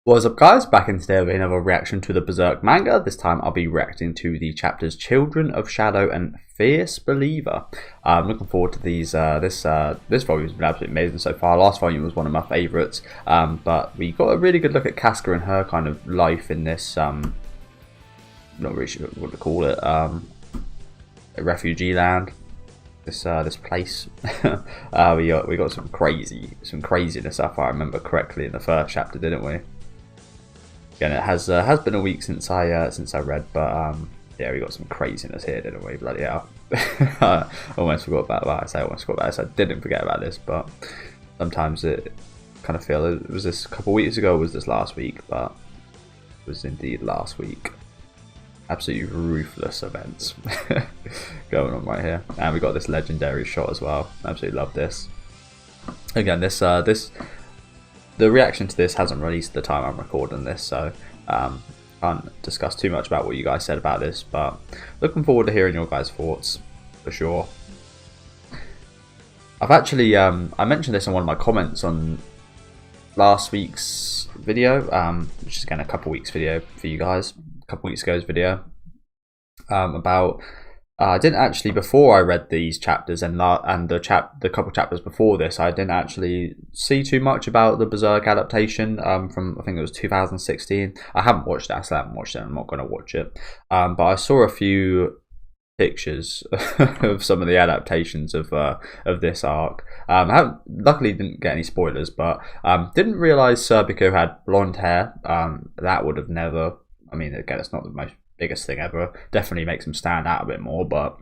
What's up guys, back in today with another reaction to the Berserk manga. This time I'll be reacting to the chapters Children of Shadow and Fierce Believer. I'm looking forward to these. This volume has been absolutely amazing so far. Last volume was one of my favourites, but we got a really good look at Casca and her kind of life in this, not really sure what to call it, a refugee land. This place. we got some craziness if I remember correctly in the first chapter, didn't we? Again, it has been a week since I read, but yeah, we got some craziness here, didn't we? Bloody hell! I almost forgot about that. I say I almost forgot about this. I didn't forget about this, but sometimes it kind of feel it was this a couple of weeks ago. Or was this last week? But it was indeed last week. Absolutely ruthless events going on right here, and we got this legendary shot as well. Absolutely love this. Again, the reaction to this hasn't released at the time I'm recording this, so can't discuss too much about what you guys said about this, but looking forward to hearing your guys' thoughts for sure. I've actually I mentioned this in one of my comments on last week's video, which is again a couple weeks video for you guys. A couple weeks ago's video about I didn't actually, before I read these chapters and the couple chapters before this, I didn't actually see too much about the Berserk adaptation from, I think it was 2016. I haven't watched it. I still haven't watched it. I'm not going to watch it. But I saw a few pictures of some of the adaptations of this arc. Luckily didn't get any spoilers, but didn't realize Serpico had blonde hair. That would have never. I mean, again, it's not the most biggest thing ever. Definitely makes him stand out a bit more, but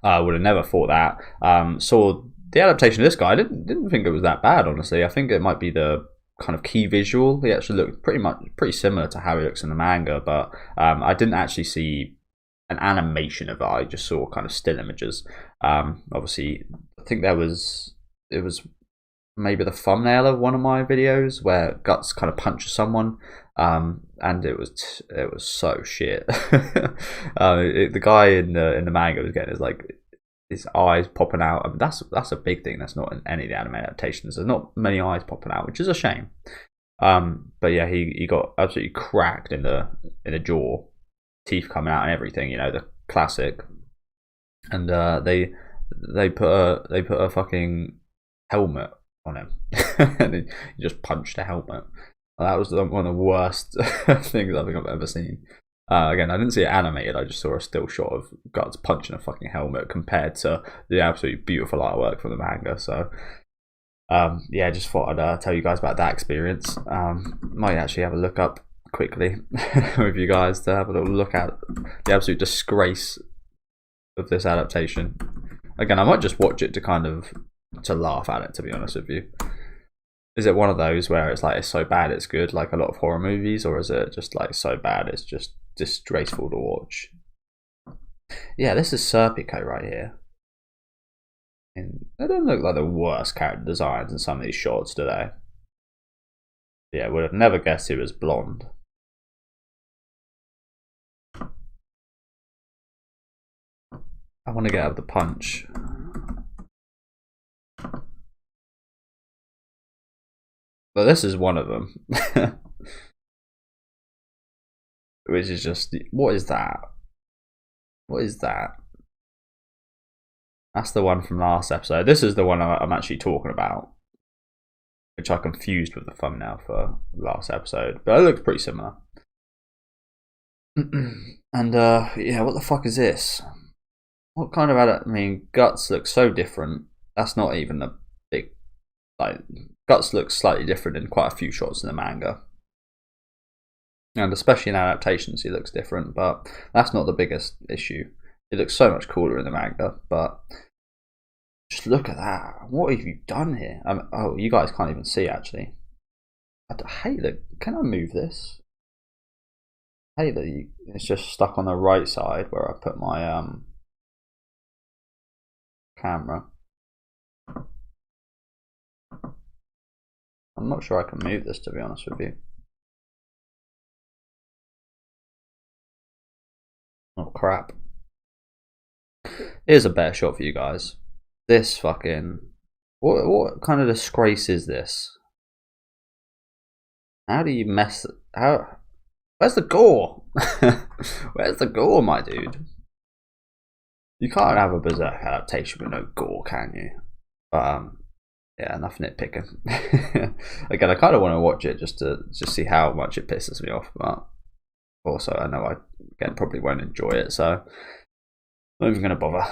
I would have never thought that. Saw the adaptation of this guy. I didn't think it was that bad, honestly. I think it might be the kind of key visual. He actually looked pretty similar to how he looks in the manga, but I didn't actually see an animation of it. I just saw kind of still images. Obviously, I think it was maybe the thumbnail of one of my videos where Guts kind of punches someone, and it was so shit. The guy in the manga was getting his eyes popping out. I mean, that's a big thing. That's not in any of the anime adaptations. There's not many eyes popping out, which is a shame. But yeah, he got absolutely cracked in the jaw, teeth coming out and everything. You know, the classic. And they put a fucking helmet on him, and he just punched a helmet. That was one of the worst things I think I've ever seen. Again, I didn't see it animated. I just saw a still shot of Guts punching a fucking helmet compared to the absolutely beautiful artwork from the manga. So yeah, just thought I'd tell you guys about that experience. Might actually have a look up quickly with you guys to have a little look at the absolute disgrace of this adaptation. Again, I might just watch it to laugh at it, to be honest with you. Is it one of those where it's like it's so bad it's good, like a lot of horror movies, or is it just like so bad it's just disgraceful to watch? Yeah, this is Serpico right here. And they don't look like the worst character designs in some of these shots, do they? Yeah, would have never guessed he was blonde. I want to get out of the punch. But this is one of them. Which is just, what is that? What is that? That's the one from last episode. This is the one I'm actually talking about, which I confused with the thumbnail for last episode. But it looks pretty similar. And yeah, what the fuck is this? What kind of I mean, Guts looks so different. That's not even a big, like, Guts looks slightly different in quite a few shots in the manga, and especially in adaptations he looks different, but that's not the biggest issue. He looks so much cooler in the manga, but just look at that. What have you done here? Oh, you guys can't even see actually. I hate that. Can I move this? I hate that it's just stuck on the right side where I put my camera. I'm not sure I can move this, to be honest with you. Oh crap. Here's a better shot for you guys. This fucking... What kind of disgrace is this? How do you mess? How? Where's the gore? Where's the gore, my dude? You can't have a Berserk adaptation with no gore, can you? But yeah, enough nitpicking. Again, I kind of want to watch it just to see how much it pisses me off, but also I know I again probably won't enjoy it, so I'm not even gonna bother.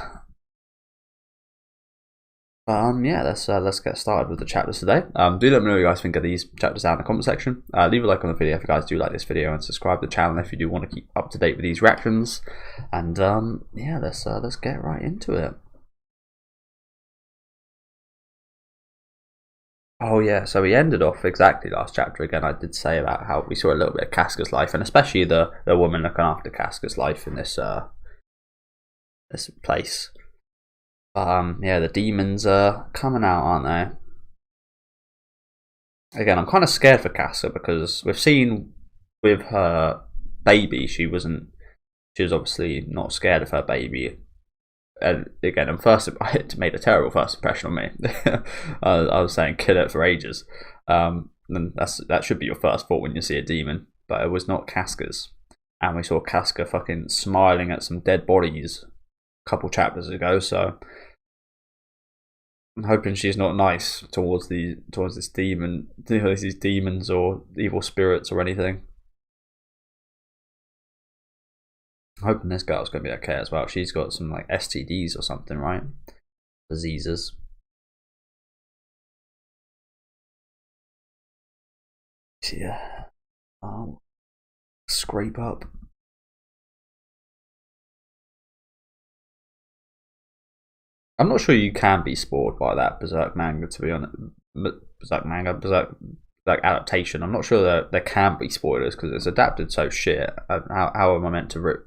Yeah, let's get started with the chapters today. Do let me know what you guys think of these chapters down in the comment section. Leave a like on the video if you guys do like this video, and subscribe to the channel if you do want to keep up to date with these reactions. And yeah, let's get right into it. Oh yeah, so we ended off exactly last chapter again. I did say about how we saw a little bit of Casca's life, and especially the woman looking after Casca's life in this this place. Yeah, the demons are coming out, aren't they? Again, I'm kind of scared for Casca because we've seen with her baby, she was obviously not scared of her baby. And again, it made a terrible first impression on me. I was saying kill it for ages. And that should be your first thought when you see a demon, but it was not Casca's. And we saw Casca fucking smiling at some dead bodies a couple chapters ago, so I'm hoping she's not nice towards this demon, these demons or evil spirits or anything. I'm hoping this girl's going to be okay as well. She's got some like STDs or something, right? Diseases. Yeah. Scrape up. I'm not sure you can be spoiled by that Berserk manga, to be honest. Berserk adaptation. I'm not sure that there can be spoilers because it's adapted so shit. How am I meant to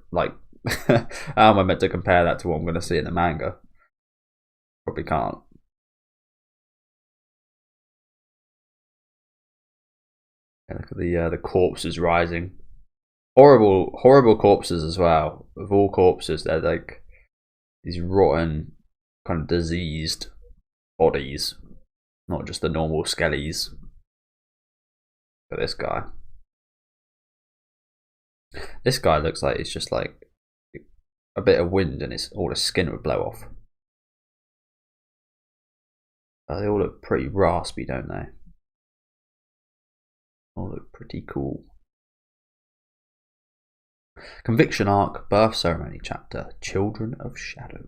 how am I meant to compare that to what I'm going to see in the manga? Probably can't. Yeah, look at the corpses rising. Horrible corpses as well. Of all corpses, they're like these rotten, kind of diseased bodies, not just the normal skellies. But this guy looks like it's just like a bit of wind and all the skin would blow off. They all look pretty raspy, don't they? All look pretty cool. Conviction arc, birth ceremony chapter, Children of Shadow.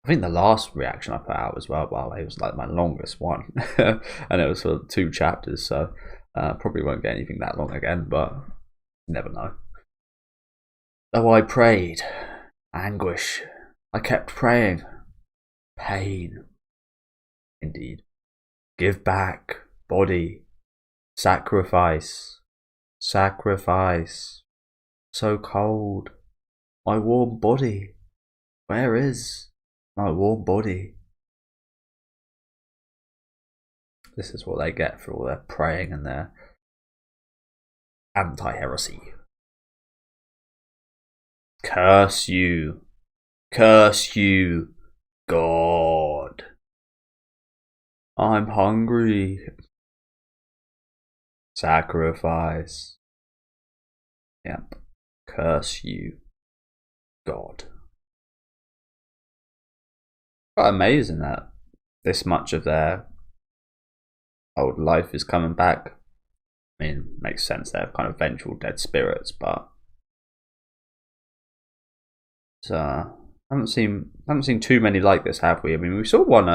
I think the last reaction I put out as well, it was like my longest one, and it was for 2 chapters, so probably won't get anything that long again, but you never know. Oh, I prayed. Anguish. I kept praying. Pain. Indeed. Give back. Body. Sacrifice. Sacrifice. So cold. My warm body. Where is my warm body? This is what they get for all their praying and their anti-heresy. Curse you. Curse you, God. I'm hungry. Sacrifice. Yep. Curse you, God. Quite amazing that this much of their old life is coming back. I mean, it makes sense, they have kind of vengeful dead spirits, but haven't seen too many like this, have we? I mean, we saw one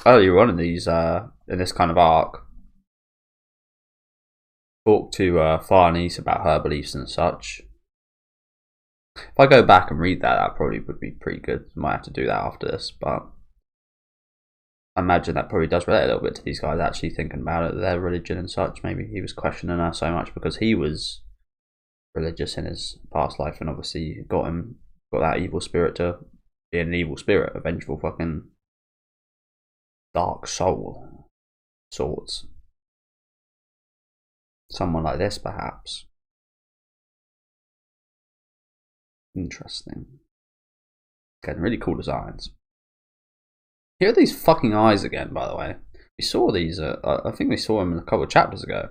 earlier on in in this kind of arc. Talk to Farnese about her beliefs and such. If I go back and read that probably would be pretty good. Might have to do that after this, but I imagine that probably does relate a little bit to these guys actually thinking about it, their religion and such. Maybe he was questioning her so much because he was religious in his past life, and obviously got that evil spirit to be an evil spirit, a vengeful fucking dark soul sorts. Someone like this, perhaps. Interesting. Again, really cool designs. Here are these fucking eyes again, by the way. We saw these, I think we saw them a couple of chapters ago.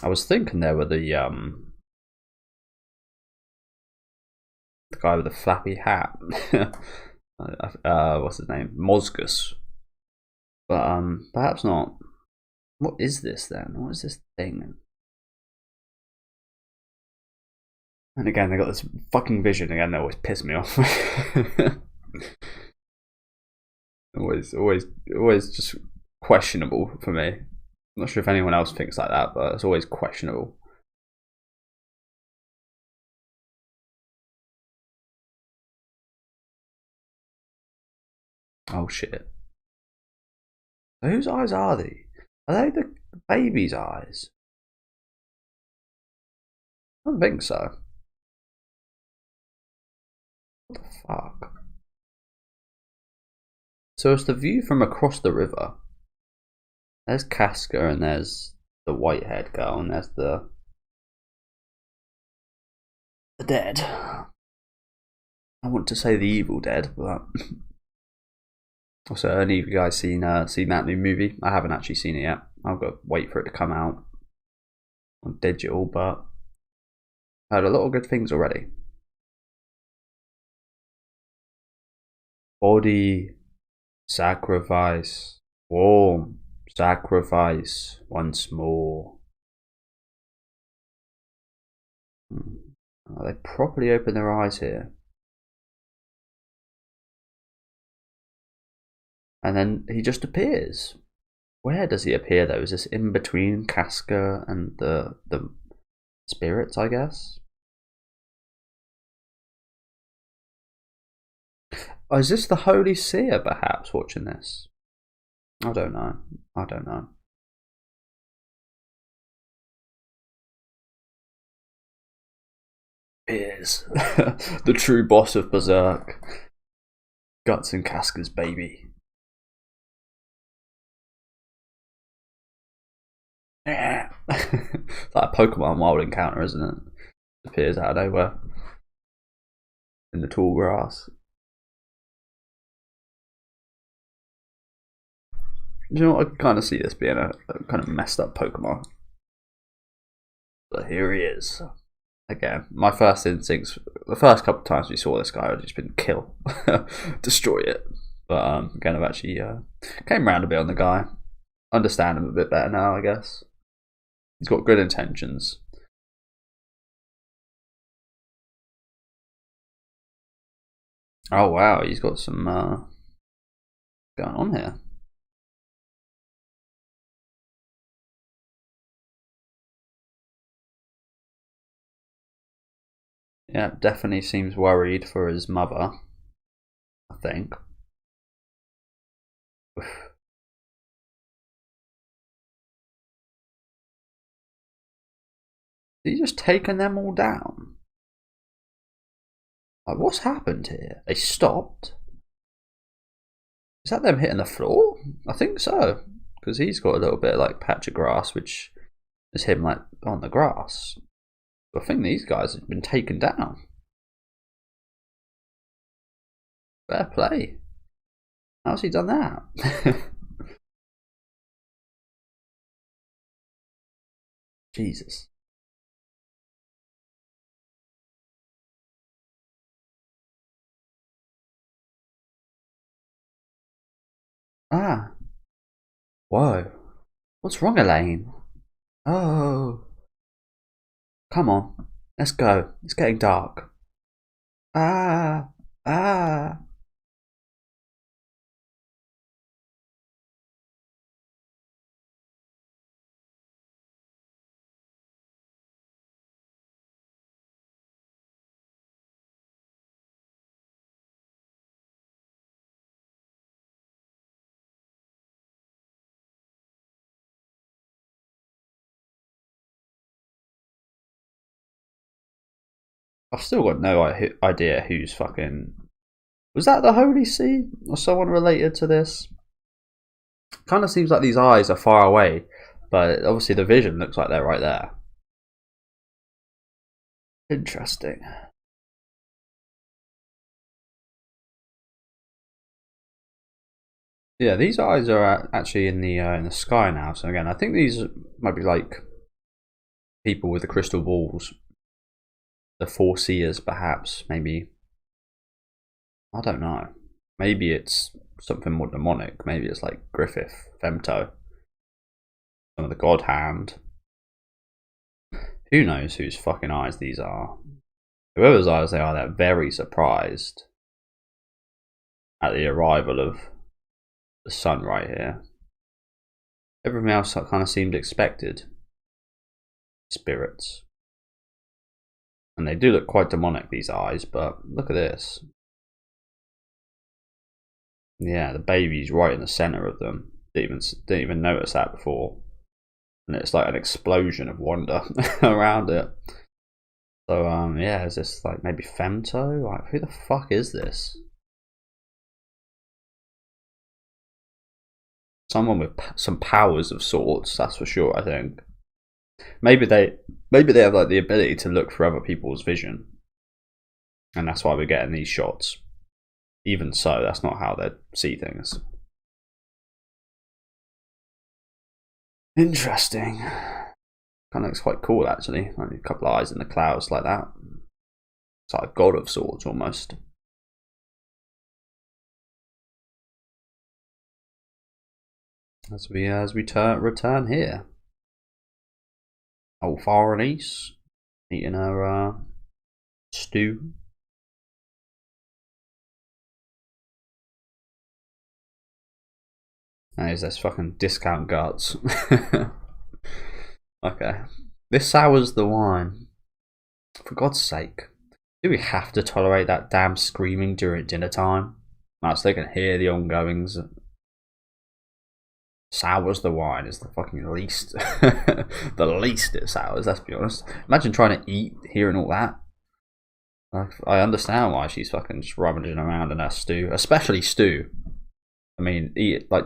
I was thinking there were the guy with the flappy hat. What's his name? Mozgus. But perhaps not. What is this then? What is this thing? And again, they got this fucking vision again. They always piss me off. always just questionable for me. I'm not sure if anyone else thinks like that, but it's always questionable. Oh shit. Whose eyes are they? Are they the baby's eyes? I don't think so. What the fuck? So it's the view from across the river. There's Casca and there's the white-haired girl and there's the dead. I want to say the evil dead, but also, any of you guys seen that new movie? I haven't actually seen it yet. I've got to wait for it to come out on digital, but I heard a lot of good things already. Body sacrifice, warm sacrifice once more. Oh, they properly open their eyes here. And then he just appears. Where does he appear though? Is this in between Casca and the spirits, I guess? Oh, is this the Holy Seer perhaps watching this? I don't know. I don't know. Is the true boss of Berserk. Guts and Casca's baby. Yeah. It's like a Pokemon wild encounter, isn't it? It appears out of nowhere in the tall grass. You know what? I can kind of see this being a kind of messed up Pokemon. But here he is. Again, my first instincts, the first couple of times we saw this guy, had just been kill, destroy it. But again, I've actually came around a bit on the guy. Understand him a bit better now, I guess. He's got good intentions. Oh wow, he's got some going on here. Yeah, definitely seems worried for his mother, I think. He just taken them all down? Like, what's happened here? They stopped? Is that them hitting the floor? I think so. Because he's got a little bit of like patch of grass, which is him like on the grass. I think these guys have been taken down. Fair play. How's he done that? Jesus. Ah. Whoa. What's wrong, Elaine? Oh. Come on. Let's go. It's getting dark. Ah. Ah. I've still got no idea who's fucking... Was that the Holy See? Or someone related to this? Kind of seems like these eyes are far away, but obviously the vision looks like they're right there. Interesting. Yeah, these eyes are actually in the sky now. So again, I think these might be like people with the crystal balls, the foreseers, perhaps, maybe. I don't know. Maybe it's something more demonic. Maybe it's like Griffith, Femto, some of the God Hand. Who knows whose fucking eyes these are? Whoever's eyes they are, they're very surprised at the arrival of the sun right here. Everything else kind of seemed expected. Spirits. And they do look quite demonic, these eyes, but look at this. Yeah, the baby's right in the centre of them. Didn't even notice that before. And it's like an explosion of wonder around it. So yeah, is this like maybe Femto? Like, who the fuck is this? Someone with some powers of sorts, that's for sure. I think maybe they have like the ability to look for other people's vision, and that's why we're getting these shots. Even so, that's not how they see things. Interesting. Kind of looks quite cool, actually. Like a couple of eyes in the clouds like that. It's like a god of sorts, almost. As we return here. Old Farnese eating her stew. And there's this fucking discount guts. Okay. This sours the wine. For God's sake. Do we have to tolerate that damn screaming during dinner time? Right, so they can hear the ongoings. Sours the wine is the fucking least. The least it sours, let's be honest. Imagine trying to eat, hearing all that. Like, I understand why she's fucking just rummaging around in her stew. Especially stew. I mean,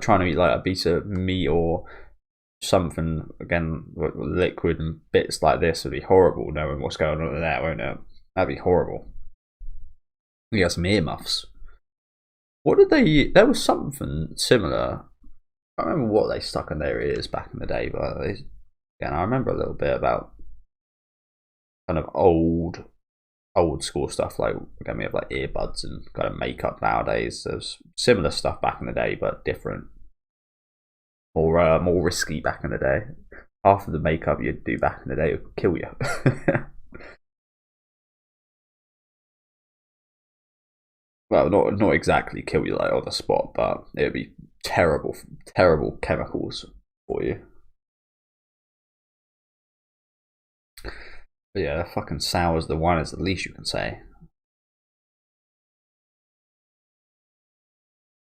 trying to eat like a piece of meat or something, again, liquid and bits like this would be horrible, knowing what's going on in there, won't it? That'd be horrible. We got some earmuffs. What did they eat? There was something similar. I don't remember what they stuck in their ears back in the day, but again, I remember a little bit about kind of old school stuff. Like, again, we have like earbuds and kind of makeup nowadays. There's similar stuff back in the day, but different. Or more risky back in the day. Half of the makeup you'd do back in the day would kill you. Well, not exactly kill you like on the spot, but it would be terrible chemicals for you. But yeah, that fucking sours the wine is the least you can say.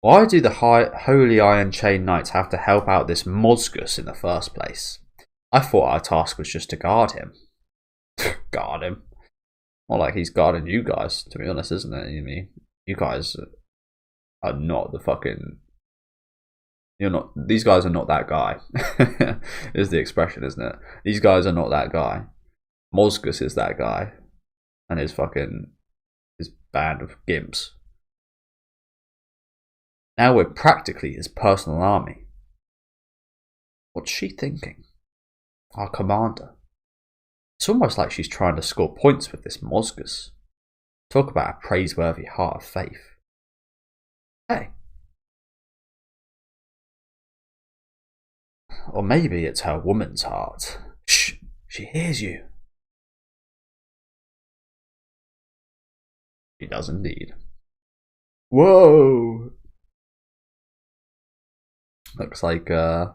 Why do the Holy Iron Chain Knights have to help out this Mozgus in the first place? I thought our task was just to guard him. Guard him? More like he's guarding you guys, to be honest, isn't it? I mean, you guys are not the fucking... These guys are not that guy. Is the expression, isn't it? These guys are not that guy. Mozgus is that guy. And his band of gimps. Now we're practically his personal army. What's she thinking? Our commander. It's almost like she's trying to score points with this Mozgus. Talk about a praiseworthy heart of faith. Hey. Or maybe it's her woman's heart. Shh, she hears you. She does indeed. Whoa! Looks like it's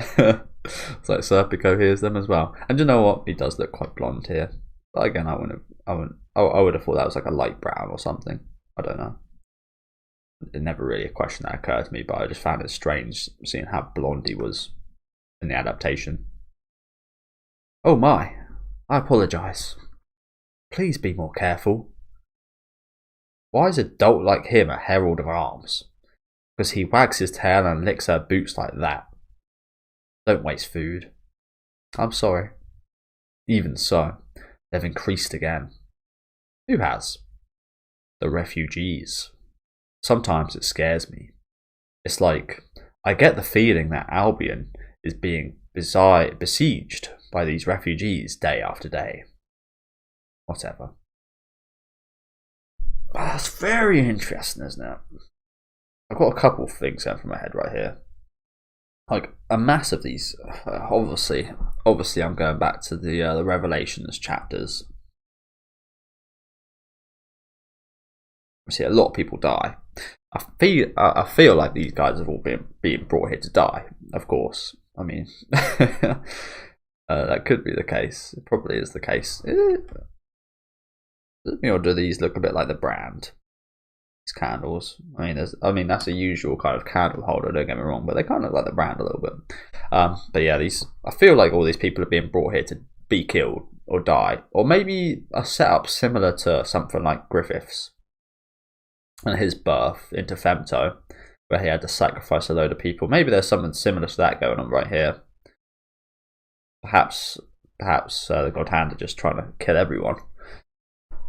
like Serpico hears them as well. And you know what? He does look quite blonde here. But again, I would have thought that was like a light brown or something. I don't know. It never really a question that occurred to me, but I just found it strange seeing how blonde he was in the adaptation. Oh my, I apologise. Please be more careful. Why is a dolt like him a herald of arms? Because he wags his tail and licks her boots like that. Don't waste food. I'm sorry. Even so, they've increased again. Who has? The refugees. Sometimes it scares me. It's like, I get the feeling that Albion is being besieged by these refugees day after day. Whatever. That's very interesting, isn't it? I've got a couple of things going through my head right here. Like a mass of these. Obviously, I'm going back to the Revelations chapters. See, a lot of people die. I feel like these guys have all been brought here to die. Of course, I mean that could be the case. It probably is the case. Or do these look a bit like the brand? These candles. I mean that's a usual kind of candle holder. Don't get me wrong, but they kind of look like the brand a little bit. But yeah, these. I feel like all these people are being brought here to be killed or die, or maybe a setup similar to something like Griffith's and his birth into Femto, where he had to sacrifice a load of people. Maybe there's something similar to that going on right here. Perhaps the God Hand are just trying to kill everyone.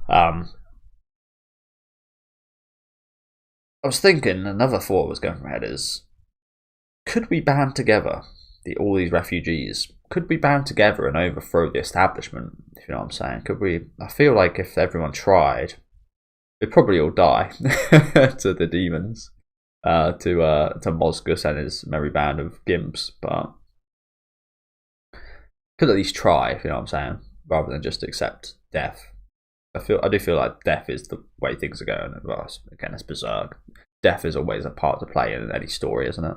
I was thinking, another thought was going through my head is, could we band together, all these refugees? Could we band together and overthrow the establishment? If you know what I'm saying? Could we? I feel like if everyone tried, we'd probably all die to the demons, to Mozgus and his merry band of gimps. But could at least try, if you know what I'm saying, rather than just accept death. I do feel like death is the way things are going. Well, again, it's Berserk. Death is always a part to play in any story, isn't it?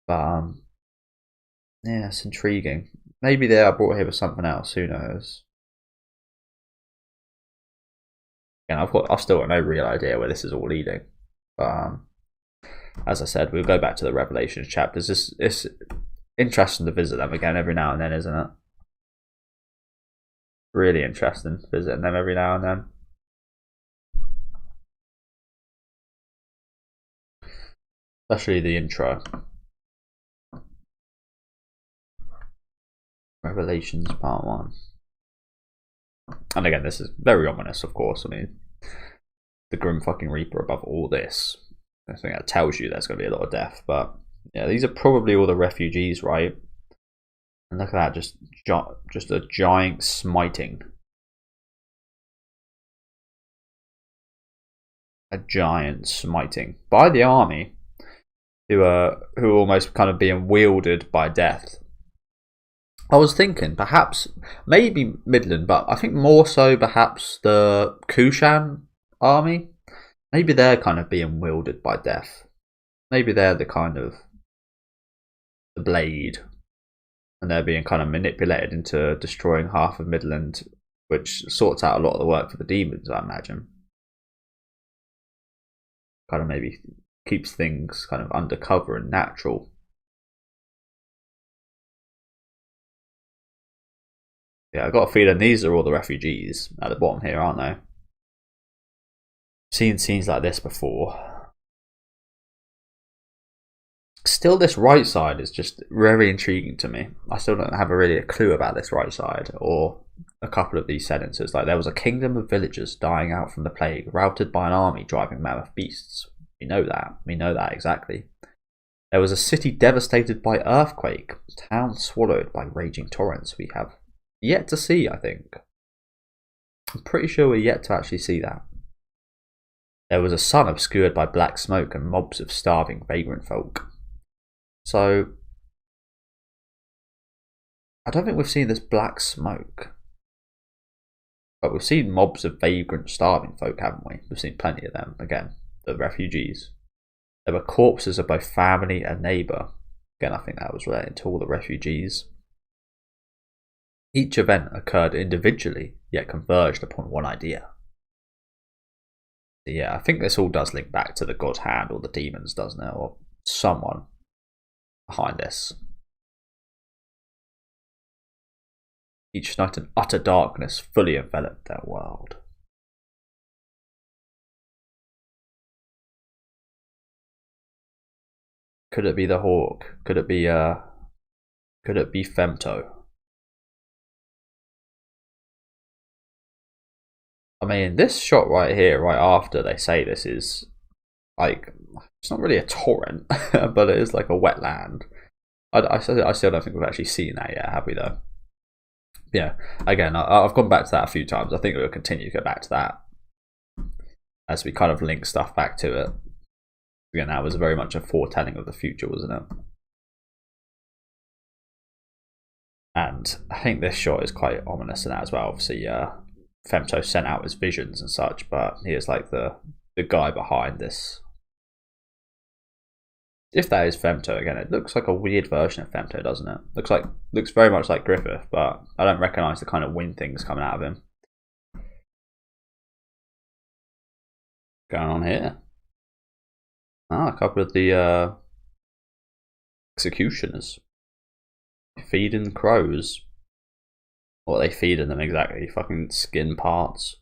But yeah, it's intriguing. Maybe they are brought here for something else. Who knows? Again, I've still got no real idea where this is all leading. But as I said, we'll go back to the Revelations chapters. It's interesting to visit them again every now and then, isn't it? Really interesting visiting them every now and then. Especially the intro. Revelations Part 1. And again, this is very ominous, of course. I mean, the Grim fucking Reaper above all this. I think that tells you there's going to be a lot of death. But yeah, these are probably all the refugees, right? And look at that, just a giant smiting. A giant smiting by the army, who are almost kind of being wielded by death. I was thinking perhaps, maybe Midland, but I think more so perhaps the Kushan army. Maybe they're kind of being wielded by death. Maybe they're the kind of the blade. And they're being kind of manipulated into destroying half of Midland, which sorts out a lot of the work for the demons, I imagine. Kind of maybe keeps things kind of undercover and natural. Yeah, I've got a feeling these are all the refugees at the bottom here, aren't they? Seen scenes like this before. Still, this right side is just very intriguing to me. I still don't have a clue about this right side or a couple of these sentences. Like, there was a kingdom of villagers dying out from the plague, routed by an army driving mammoth beasts. We know that. We know that exactly. There was a city devastated by earthquake, town swallowed by raging torrents. We have yet to see, I think. I'm pretty sure we're yet to actually see that. There was a sun obscured by black smoke and mobs of starving vagrant folk. So, I don't think we've seen this black smoke. But we've seen mobs of vagrant starving folk, haven't we? We've seen plenty of them. Again, the refugees. There were corpses of both family and neighbour. Again, I think that was related to all the refugees. Each event occurred individually, yet converged upon one idea. Yeah, I think this all does link back to the God Hand or the demons, doesn't it? Or someone behind this. Each night an utter darkness fully enveloped their world. Could it be the Hawk? Could it be Femto? I mean, this shot right here, right after they say this is like, it's not really a torrent, but it is like a wetland. I still don't think we've actually seen that yet, have we though? Yeah, again, I've gone back to that a few times. I think we'll continue to go back to that as we kind of link stuff back to it. Again, that was very much a foretelling of the future, wasn't it? And I think this shot is quite ominous in that as well. Obviously, Femto sent out his visions and such, but he is like the guy behind this. If that is Femto, again, it looks like a weird version of Femto, doesn't it? Looks very much like Griffith, but I don't recognise the kind of wind things coming out of him. Going on here? Ah, a couple of the executioners feeding crows. What are they feeding them exactly? Fucking skin parts,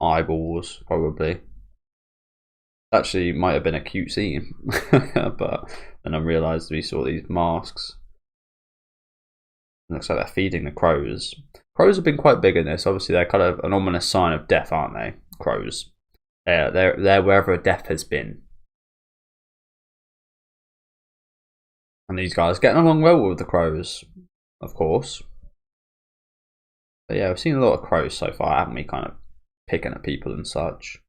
eyeballs, probably. Actually, might have been a cute scene, but then I realised we saw these masks. It looks like they're feeding the crows. Crows have been quite big in this. Obviously, they're kind of an ominous sign of death, aren't they? Crows. They're wherever death has been. And these guys getting along well with the crows, of course. But yeah, we've seen a lot of crows so far, haven't we? Kind of picking at people and such.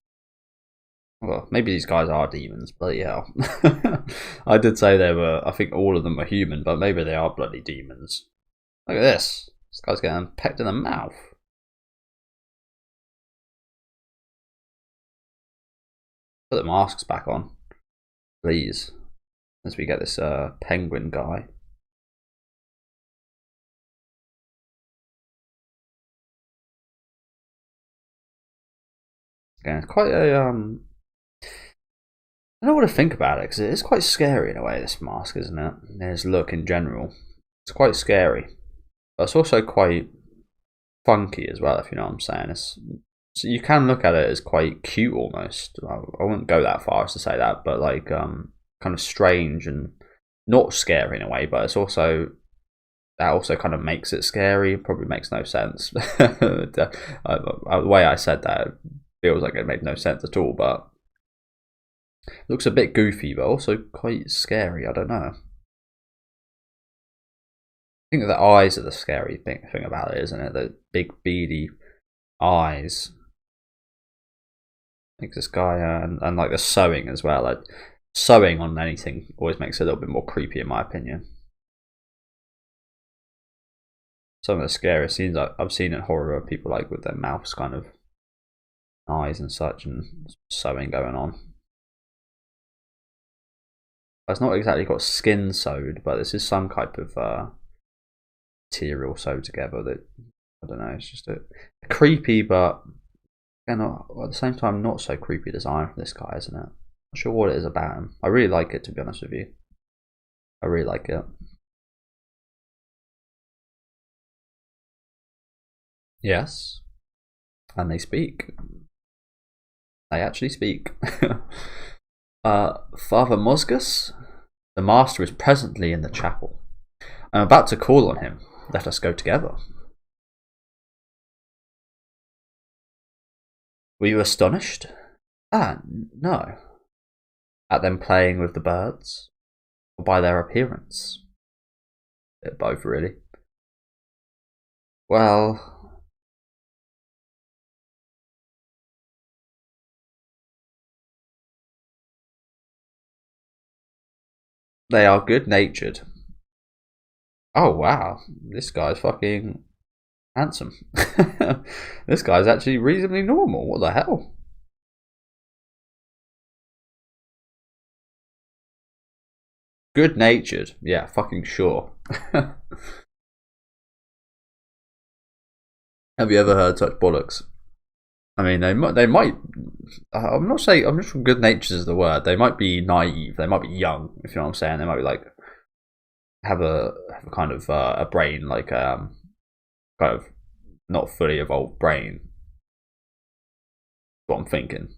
Well, maybe these guys are demons, but yeah. I did say they were, I think all of them are human, but maybe they are bloody demons. Look at this. This guy's getting pecked in the mouth. Put the masks back on, please, as we get this penguin guy. Again, it's quite a I don't know what to think about it, because it is quite scary in a way, this mask, isn't it? His look in general. It's quite scary. But it's also quite funky as well, if you know what I'm saying. So you can look at it as quite cute almost. I wouldn't go that far as to say that, but like kind of strange and not scary in a way, but it's also, that also kind of makes it scary. It probably makes no sense. The way I said that, it feels like it made no sense at all, but looks a bit goofy, but also quite scary. I don't know. I think that the eyes are the scary thing about it, isn't it? The big beady eyes. Makes this guy and like the sewing as well. Like sewing on anything always makes it a little bit more creepy, in my opinion. Some of the scariest scenes I've seen in horror are people like with their mouths kind of eyes and such, and sewing going on. It's not exactly got skin sewed, but this is some type of material sewed together that, I don't know, it's just a creepy, but at the same time not so creepy design for this guy, isn't it? Not sure what it is about him. I really like it, to be honest with you. I really like it. Yes. And they speak. They actually speak. Father Mozgus, the master is presently in the chapel. I'm about to call on him. Let us go together. Were you astonished? Ah, no. At them playing with the birds? Or by their appearance? Both, really. Well, they are good-natured. Oh, wow. This guy's fucking handsome. This guy's actually reasonably normal. What the hell? Good-natured. Yeah, fucking sure. Have you ever heard such bollocks? I mean, they might. I'm not sure good-natured is the word. They might be naive. They might be young. If you know what I'm saying. They might be like have a kind of a brain like kind of not fully evolved brain. That's what I'm thinking.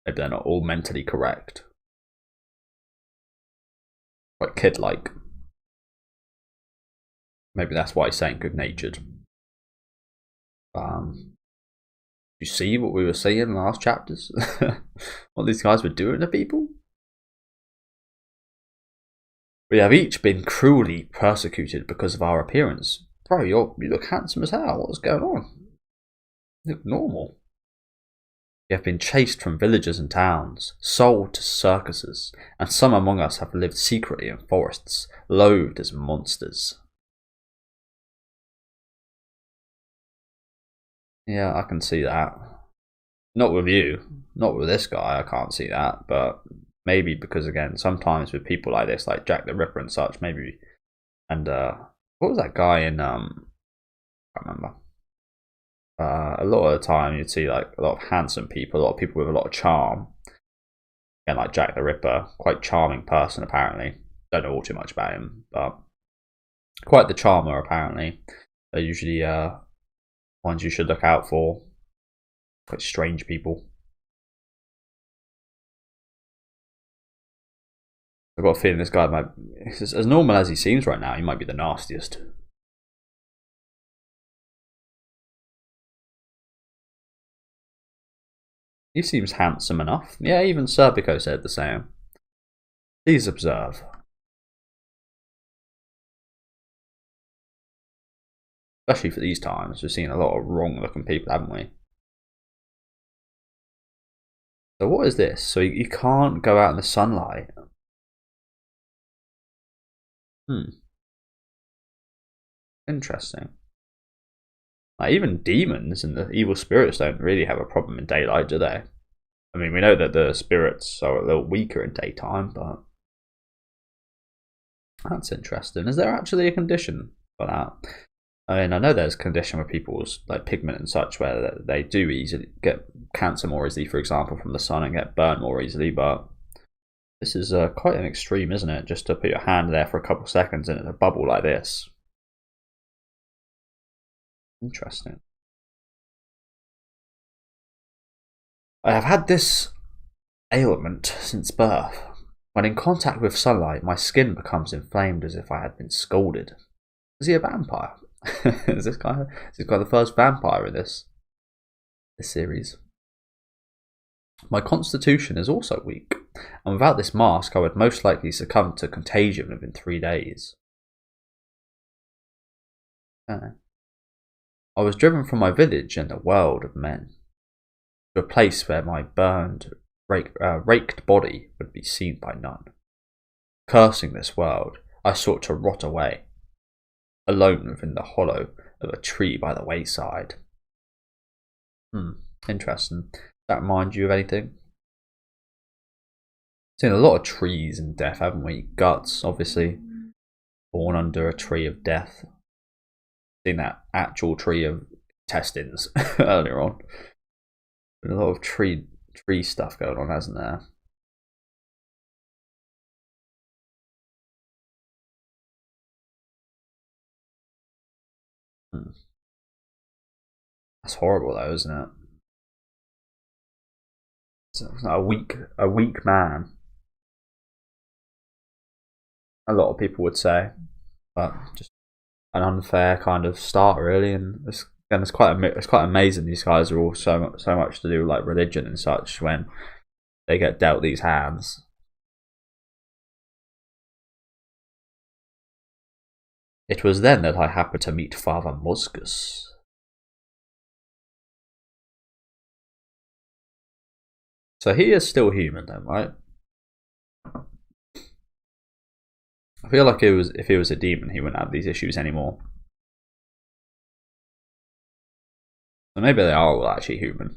Maybe they're not all mentally correct. Quite kid-like. Maybe that's why he's saying good-natured. You see what we were saying in the last chapters? What these guys were doing to people? We have each been cruelly persecuted because of our appearance. Bro, you look handsome as hell. What's going on? You look normal. We have been chased from villages and towns, sold to circuses, and some among us have lived secretly in forests, loathed as monsters. Yeah, I can see that. Not with you. Not with this guy, I can't see that. But maybe because, again, sometimes with people like this, like Jack the Ripper and such, maybe... And, what was that guy in, I can't remember. A lot of the time you'd see, like, a lot of handsome people, a lot of people with a lot of charm. Again, like Jack the Ripper, quite charming person, apparently. Don't know all too much about him, but... Quite the charmer, apparently. They're usually, ones you should look out for. Quite strange people. I've got a feeling this guy might, as normal as he seems right now, he might be the nastiest. He seems handsome enough. Yeah, even Serpico said the same. Please observe. Especially for these times, we've seen a lot of wrong looking people, haven't we? So what is this? So you can't go out in the sunlight. Interesting. Like, even demons and the evil spirits don't really have a problem in daylight, do they? I mean, we know that the spirits are a little weaker in daytime, but... That's interesting. Is there actually a condition for that? I mean, I know there's a condition with people's like pigment and such where they do easily get cancer more easily, for example, from the sun and get burned more easily, but this is quite an extreme, isn't it? Just to put your hand there for a couple seconds and it's a bubble like this. Interesting. I have had this ailment since birth. When in contact with sunlight, my skin becomes inflamed as if I had been scalded. Is he a vampire? Is this guy the first vampire in this series? My constitution is also weak, and without this mask I would most likely succumb to contagion within 3 days. Okay. I was driven from my village and the world of men to a place where my burned, raked body would be seen by none. Cursing this world, I sought to rot away, alone within the hollow of a tree by the wayside. Interesting. Does that remind you of anything? Seen a lot of trees and death, haven't we? Guts, obviously. Born under a tree of death. Seen that actual tree of intestines earlier on. Been a lot of tree stuff going on, hasn't there? That's horrible, though, isn't it? It's a weak man. A lot of people would say, but just an unfair kind of start, really. And it's quite amazing. These guys are all so much to do with like religion and such when they get dealt these hands. It was then that I happened to meet Father Mozgus. So he is still human then, right? I feel like if he was a demon, he wouldn't have these issues anymore. So maybe they are all actually human.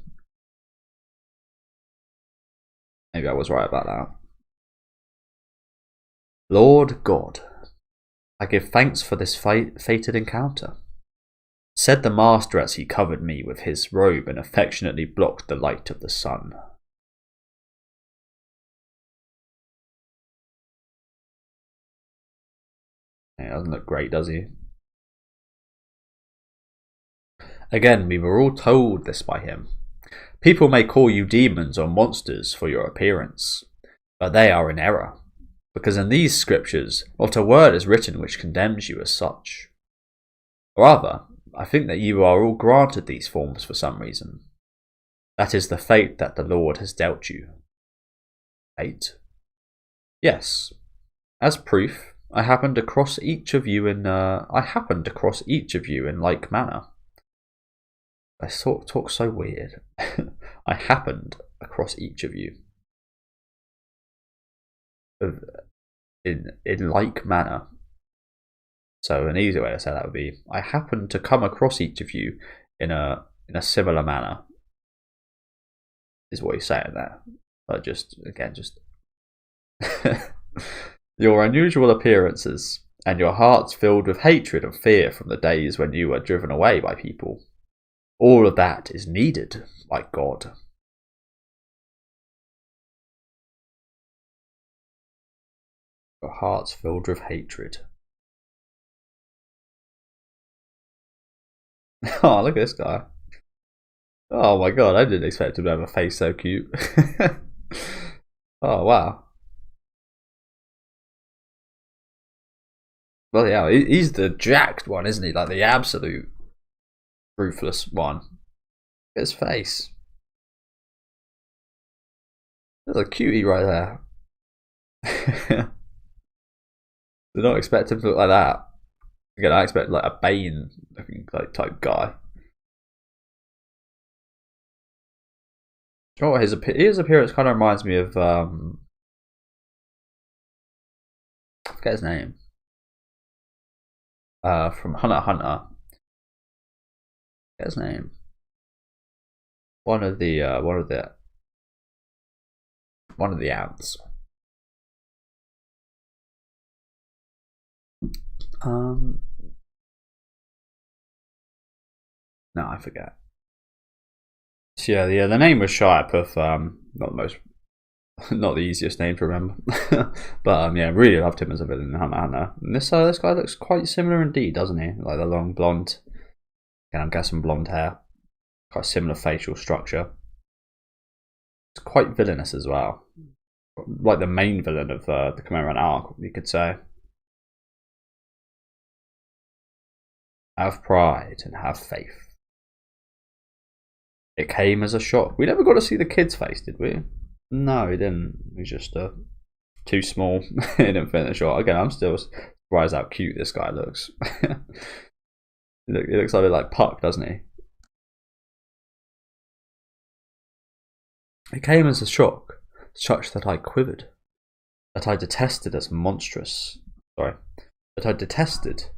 Maybe I was right about that. Lord God, I give thanks for this fated encounter, said the master as he covered me with his robe and affectionately blocked the light of the sun. He doesn't look great, does he? Again, we were all told this by him. People may call you demons or monsters for your appearance, but they are in error, because in these scriptures not a word is written which condemns you as such. Rather, I think that you are all granted these forms for some reason. That is the fate that the Lord has dealt you. Fate? Yes. As proof, I happened across each of you in like manner. I talk so weird. I happened across each of you in like manner. So an easy way to say that would be, I happened to come across each of you in a similar manner. Is what he's saying there. But just your unusual appearances and your hearts filled with hatred and fear from the days when you were driven away by people. All of that is needed by God. Your hearts filled with hatred. Oh, look at this guy. Oh my god, I didn't expect him to have a face so cute. Oh wow. Well, yeah, he's the jacked one, isn't he? Like the absolute ruthless one. Look at his face. There's a cutie right there. Did not expect him to look like that. Again, I expect like a Bane looking like type guy. You know what, his appearance kind of reminds me of I forget his name. From Hunter x Hunter. What's his name? One of the ants. No, I forget. So yeah, the name was Sharp of not the easiest name to remember. But yeah, really loved him as a villain in Hunter x Hunter. And this guy looks quite similar indeed, doesn't he? Like the long blonde, and I'm guessing blonde hair, quite similar facial structure. It's quite villainous as well, like the main villain of the Command arc, you could say. Have pride and have faith. It came as a shock. We never got to see the kid's face, did we? No, we didn't. He was just too small. He didn't fit in the shot. Again, I'm still surprised how cute this guy looks. He looks a bit like Puck, doesn't he? It came as a shock, such that I quivered, that I detested as monstrous. That I detested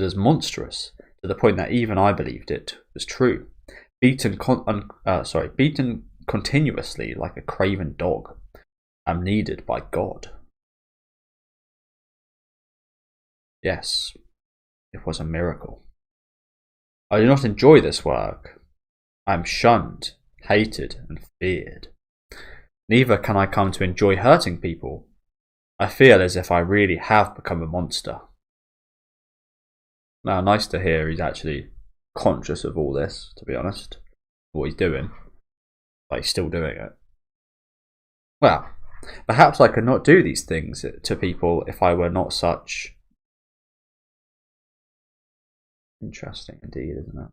as monstrous, to the point that even I believed it was true. Beaten continuously like a craven dog, am needed by God. Yes, it was a miracle. I do not enjoy this work. I am shunned, hated, and feared. Neither can I come to enjoy hurting people. I feel as if I really have become a monster. Now, nice to hear he's actually conscious of all this, to be honest. What he's doing. But he's still doing it. Well, perhaps I could not do these things to people if I were not such... Interesting indeed, isn't it?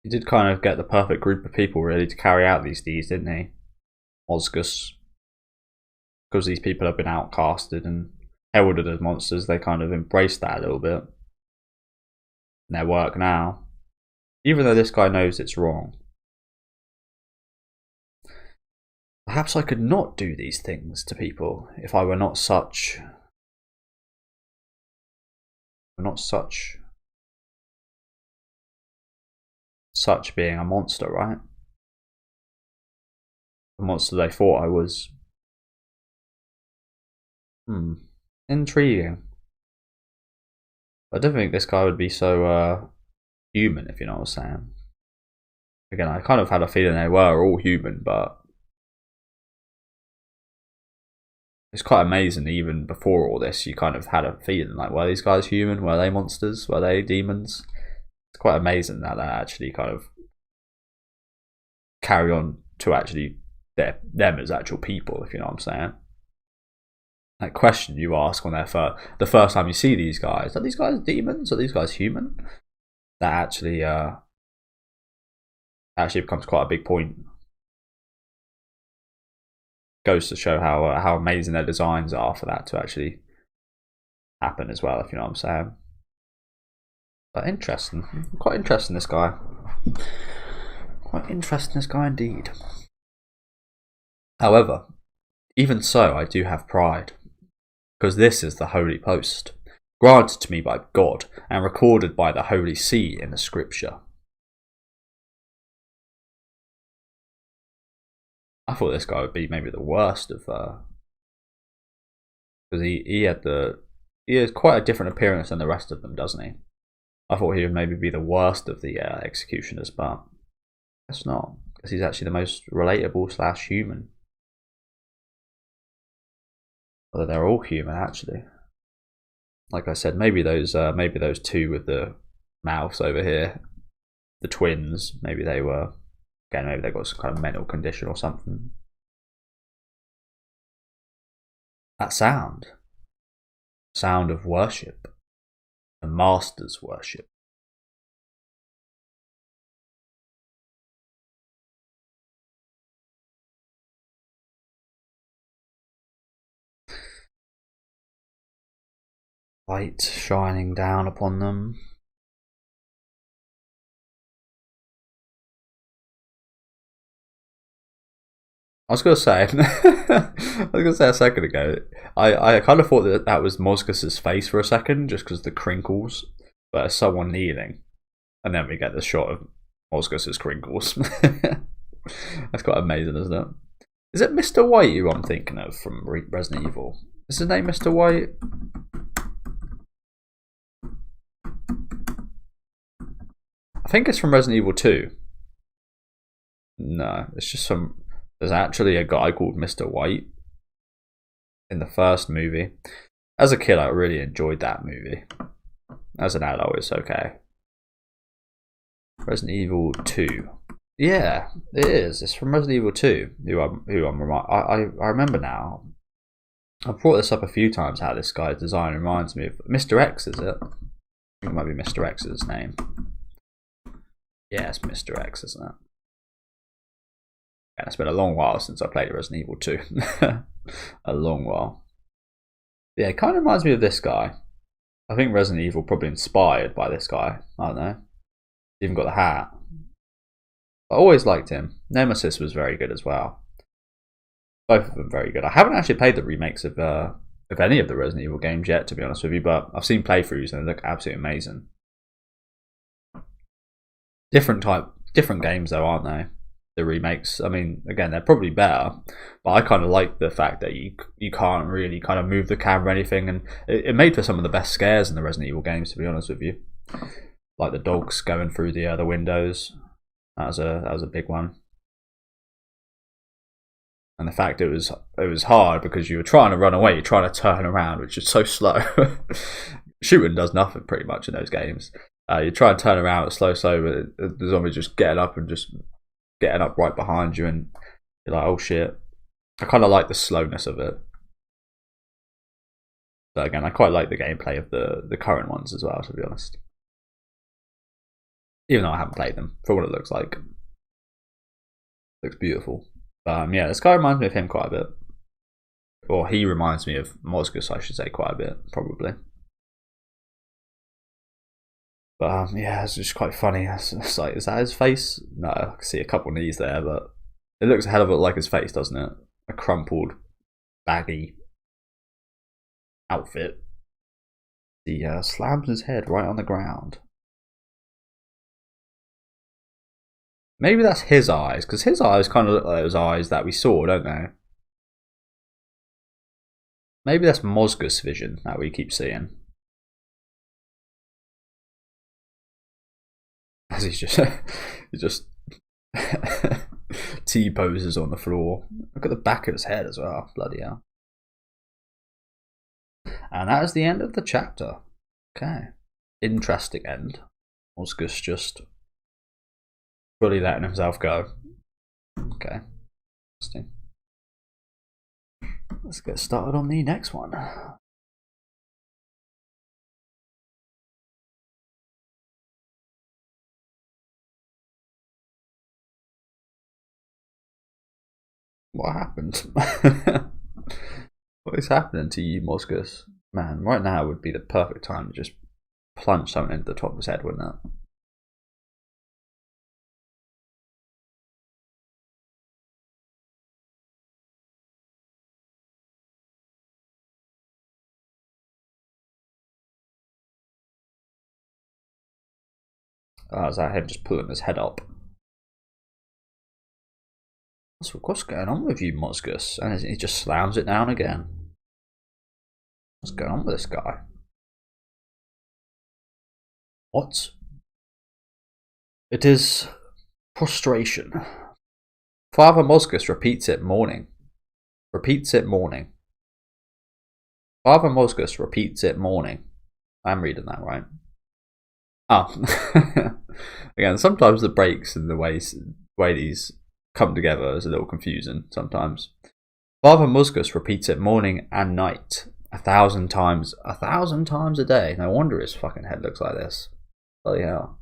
He did kind of get the perfect group of people really to carry out these deeds, didn't he? Mozgus. Because these people have been outcasted and heralded as monsters, they kind of embraced that a little bit in their work now. Even though this guy knows it's wrong. Perhaps I could not do these things to people if I were not such... Such being a monster, right? The monster they thought I was. Intriguing. I don't think this guy would be so human, if you know what I'm saying. Again, I kind of had a feeling they were all human, but it's quite amazing. Even before all this, you kind of had a feeling like, were these guys human? Were they monsters? Were they demons? It's quite amazing that they actually kind of carry on to actually them as actual people, if you know what I'm saying. That question you ask on the first time you see these guys, are these guys demons? Are these guys human? That actually actually becomes quite a big point. Goes to show how amazing their designs are for that to actually happen as well, if you know what I'm saying. But interesting. Quite interesting, this guy. Quite interesting, this guy indeed. However, even so, I do have pride, because this is the Holy Post, granted to me by God and recorded by the Holy See in the Scripture. I thought this guy would be maybe the worst of, because he has quite a different appearance than the rest of them, doesn't he? I thought he would maybe be the worst of the executioners, but that's not, because he's actually the most relatable / human. Although they're all human, actually. Like I said, maybe those two with the mouths over here, the twins, maybe they were, again, maybe they got some kind of mental condition or something. That sound of worship. The master's worship. Light shining down upon them. I was gonna say, a second ago, I kind of thought that was Mozgus's face for a second, just because the crinkles, but it's someone kneeling, and then we get the shot of Mozgus's crinkles. That's quite amazing, isn't it? Is it Mr. White who I'm thinking of from Resident Evil? Is his name Mr. White? I think it's from Resident Evil 2. No, it's just some. There's actually a guy called Mr. White in the first movie. As a kid, I really enjoyed that movie. As an adult, it's okay. Resident Evil 2. Yeah, it is. It's from Resident Evil 2. I remember now. I've brought this up a few times. How this guy's design reminds me of Mr. X. Is it? I think it might be Mr. X's name. Yeah, it's Mr. X, isn't it? And it's been a long while since I played Resident Evil 2. A long while. Yeah, it kind of reminds me of this guy. I think Resident Evil probably inspired by this guy. I don't know. Even got the hat. I always liked him. Nemesis was very good as well. Both of them very good. I haven't actually played the remakes of any of the Resident Evil games yet, to be honest with you, but I've seen playthroughs and they look absolutely amazing. Different games though, aren't they? The remakes. I mean, again, they're probably better, but I kind of like the fact that you can't really kind of move the camera or anything, and it made for some of the best scares in the Resident Evil games, to be honest with you. Like the dogs going through the windows. That was a big one. And the fact it was hard because you were trying to run away, you're trying to turn around, which is so slow. Shooting does nothing pretty much in those games. You try and turn around, it's slow, but the zombies just getting up right behind you, and you're like, oh shit. I kind of like the slowness of it. But again, I quite like the gameplay of the current ones as well, to be honest. Even though I haven't played them, for what it looks like. Looks beautiful. Yeah, this guy reminds me of him quite a bit. Or he reminds me of Mozgus, I should say, quite a bit, probably. But yeah, it's just quite funny. It's like, is that his face? No, I can see a couple knees there, but it looks a hell of a lot like his face, doesn't it? A crumpled, baggy outfit. He slams his head right on the ground. Maybe that's his eyes, because his eyes kind of look like those eyes that we saw, don't they? Maybe that's Mozgus vision that we keep seeing. As he just T-poses on the floor. Look at the back of his head as well. Bloody hell. And that is the end of the chapter. Okay. Interesting end. Mozgus just fully letting himself go. Okay. Interesting. Let's get started on the next one. What happened? What is happening to you, Mozgus? Man, right now would be the perfect time to just plunge something into the top of his head, wouldn't it? Is that him just pulling his head up? What's going on with you, Mozgus? And he just slams it down again. What's going on with this guy? What? It is prostration. Father Mozgus repeats it morning. Repeats it morning. Father Mozgus repeats it morning. I'm reading that right. Oh. Again, sometimes the breaks and the way these come together is a little confusing sometimes. Father Mozgus repeats it morning and night. 1,000 times. 1,000 times a day. No wonder his fucking head looks like this. Bloody hell.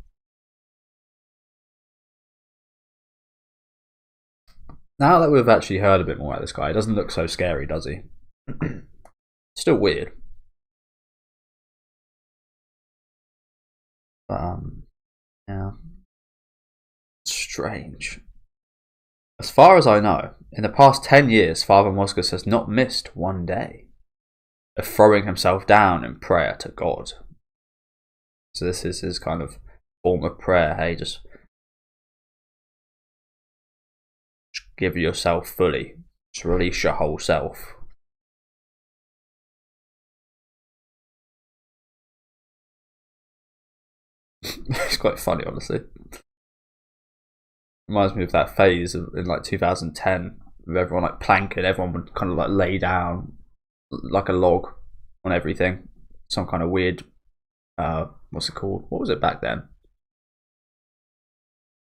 Now that we've actually heard a bit more about this guy, he doesn't look so scary, does he? Still weird. But, yeah. Strange. As far as I know, in the past 10 years, Father Mozgus has not missed one day of throwing himself down in prayer to God. So this is his kind of form of prayer. Hey, just give yourself fully. Just release your whole self. It's quite funny, honestly. Reminds me of that phase in like 2010 with everyone like planking. Everyone would kind of like lay down like a log on everything. Some kind of weird, what's it called? What was it back then?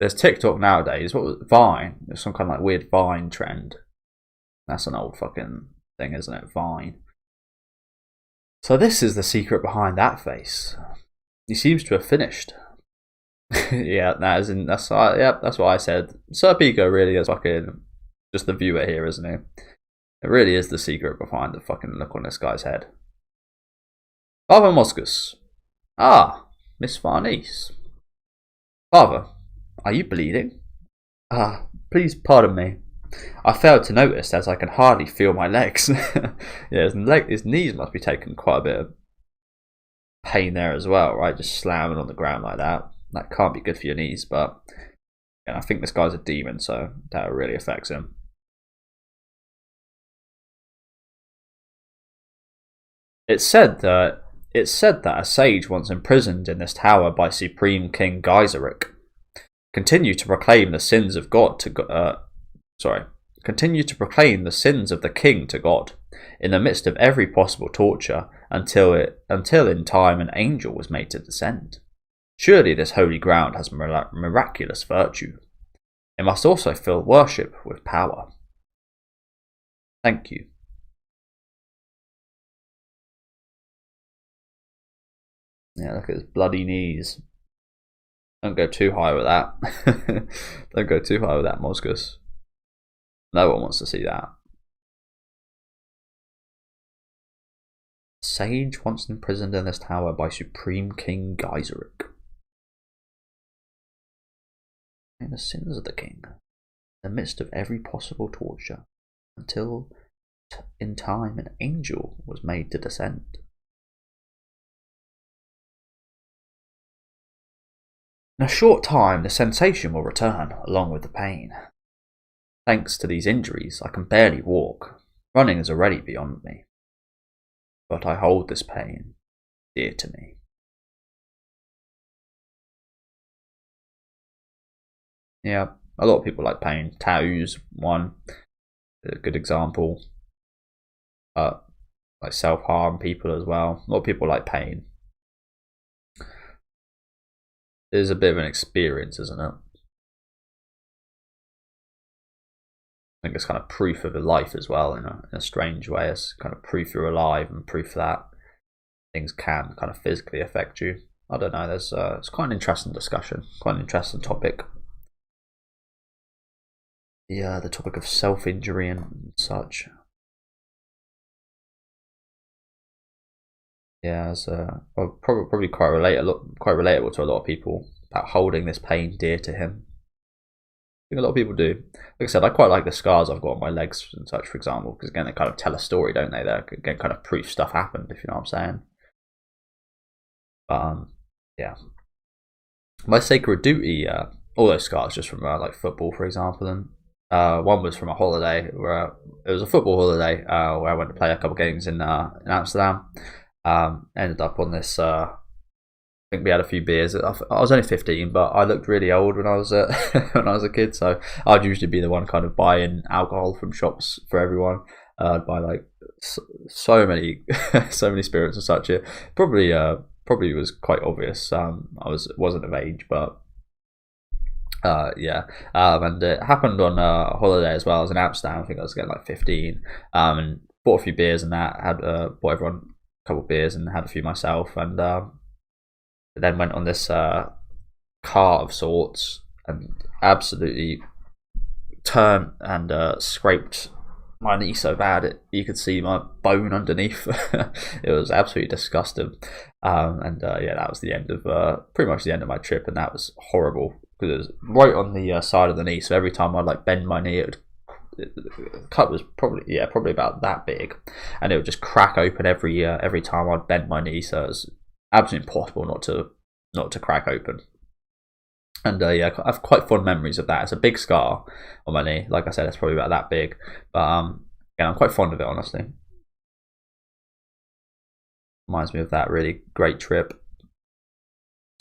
There's TikTok nowadays. What was it? Vine? There's some kind of like weird Vine trend. That's an old fucking thing, isn't it? Vine. So this is the secret behind that face. He seems to have finished. Yeah, that's what I said. Sir Pico really is fucking just the viewer here, isn't he? It really is the secret behind the fucking look on this guy's head. Father Mozgus. Ah, Miss Farnese. Father, are you bleeding? Ah, please pardon me. I failed to notice as I can hardly feel my legs. Yeah, his knees must be taking quite a bit of pain there as well, right? Just slamming on the ground like that. That can't be good for your knees, but yeah, I think this guy's a demon, so that really affects him. It's said that a sage once imprisoned in this tower by Supreme King Geyseric continued to proclaim the sins of continued to proclaim the sins of the king to God in the midst of every possible torture until in time an angel was made to descend. Surely this holy ground has miraculous virtue. It must also fill worship with power. Thank you. Yeah, look at his bloody knees. Don't go too high with that. Don't go too high with that, Mozgus. No one wants to see that. Sage once imprisoned in this tower by Supreme King Geyseric. And the sins of the king, in the midst of every possible torture, until in time an angel was made to descend. In a short time, the sensation will return, along with the pain. Thanks to these injuries, I can barely walk. Running is already beyond me. But I hold this pain dear to me. Yeah, a lot of people like pain. Tattoos, one, a good example. Like self-harm people as well. A lot of people like pain. It is a bit of an experience, isn't it? I think it's kind of proof of a life as well, in a strange way. It's kind of proof you're alive and proof that things can kind of physically affect you. I don't know. It's quite an interesting discussion, quite an interesting topic. the topic of self-injury and such. Yeah, it's probably quite relatable to a lot of people about holding this pain dear to him. I think a lot of people do. Like I said, I quite like the scars I've got on my legs and such, for example, because again, they kind of tell a story, don't they? They're again kind of proof stuff happened, if you know what I'm saying. But yeah, my sacred duty. All those scars just from like football, for example, and one was from a holiday where it was a football holiday where I went to play a couple of games in Amsterdam. Ended up on this. I think we had a few beers. I was only 15, but I looked really old when I was when I was a kid. So I'd usually be the one kind of buying alcohol from shops for everyone. I'd buy like so many so many spirits and such. It probably was quite obvious. I wasn't of age, but. And it happened on a holiday as well. I was in Amsterdam. I think I was getting like 15, and bought a few beers and that. Had bought everyone a couple of beers and had a few myself, and then went on this car of sorts and absolutely turned and scraped my knee so bad you could see my bone underneath. It was absolutely disgusting, that was the end of pretty much the end of my trip, and that was horrible. Because it was right on the side of the knee, so every time I'd like bend my knee, the cut was probably about that big, and it would just crack open every time I'd bend my knee. So it was absolutely impossible not to crack open. And I have quite fond memories of that. It's a big scar on my knee. Like I said, it's probably about that big, but I'm quite fond of it, honestly. Reminds me of that really great trip.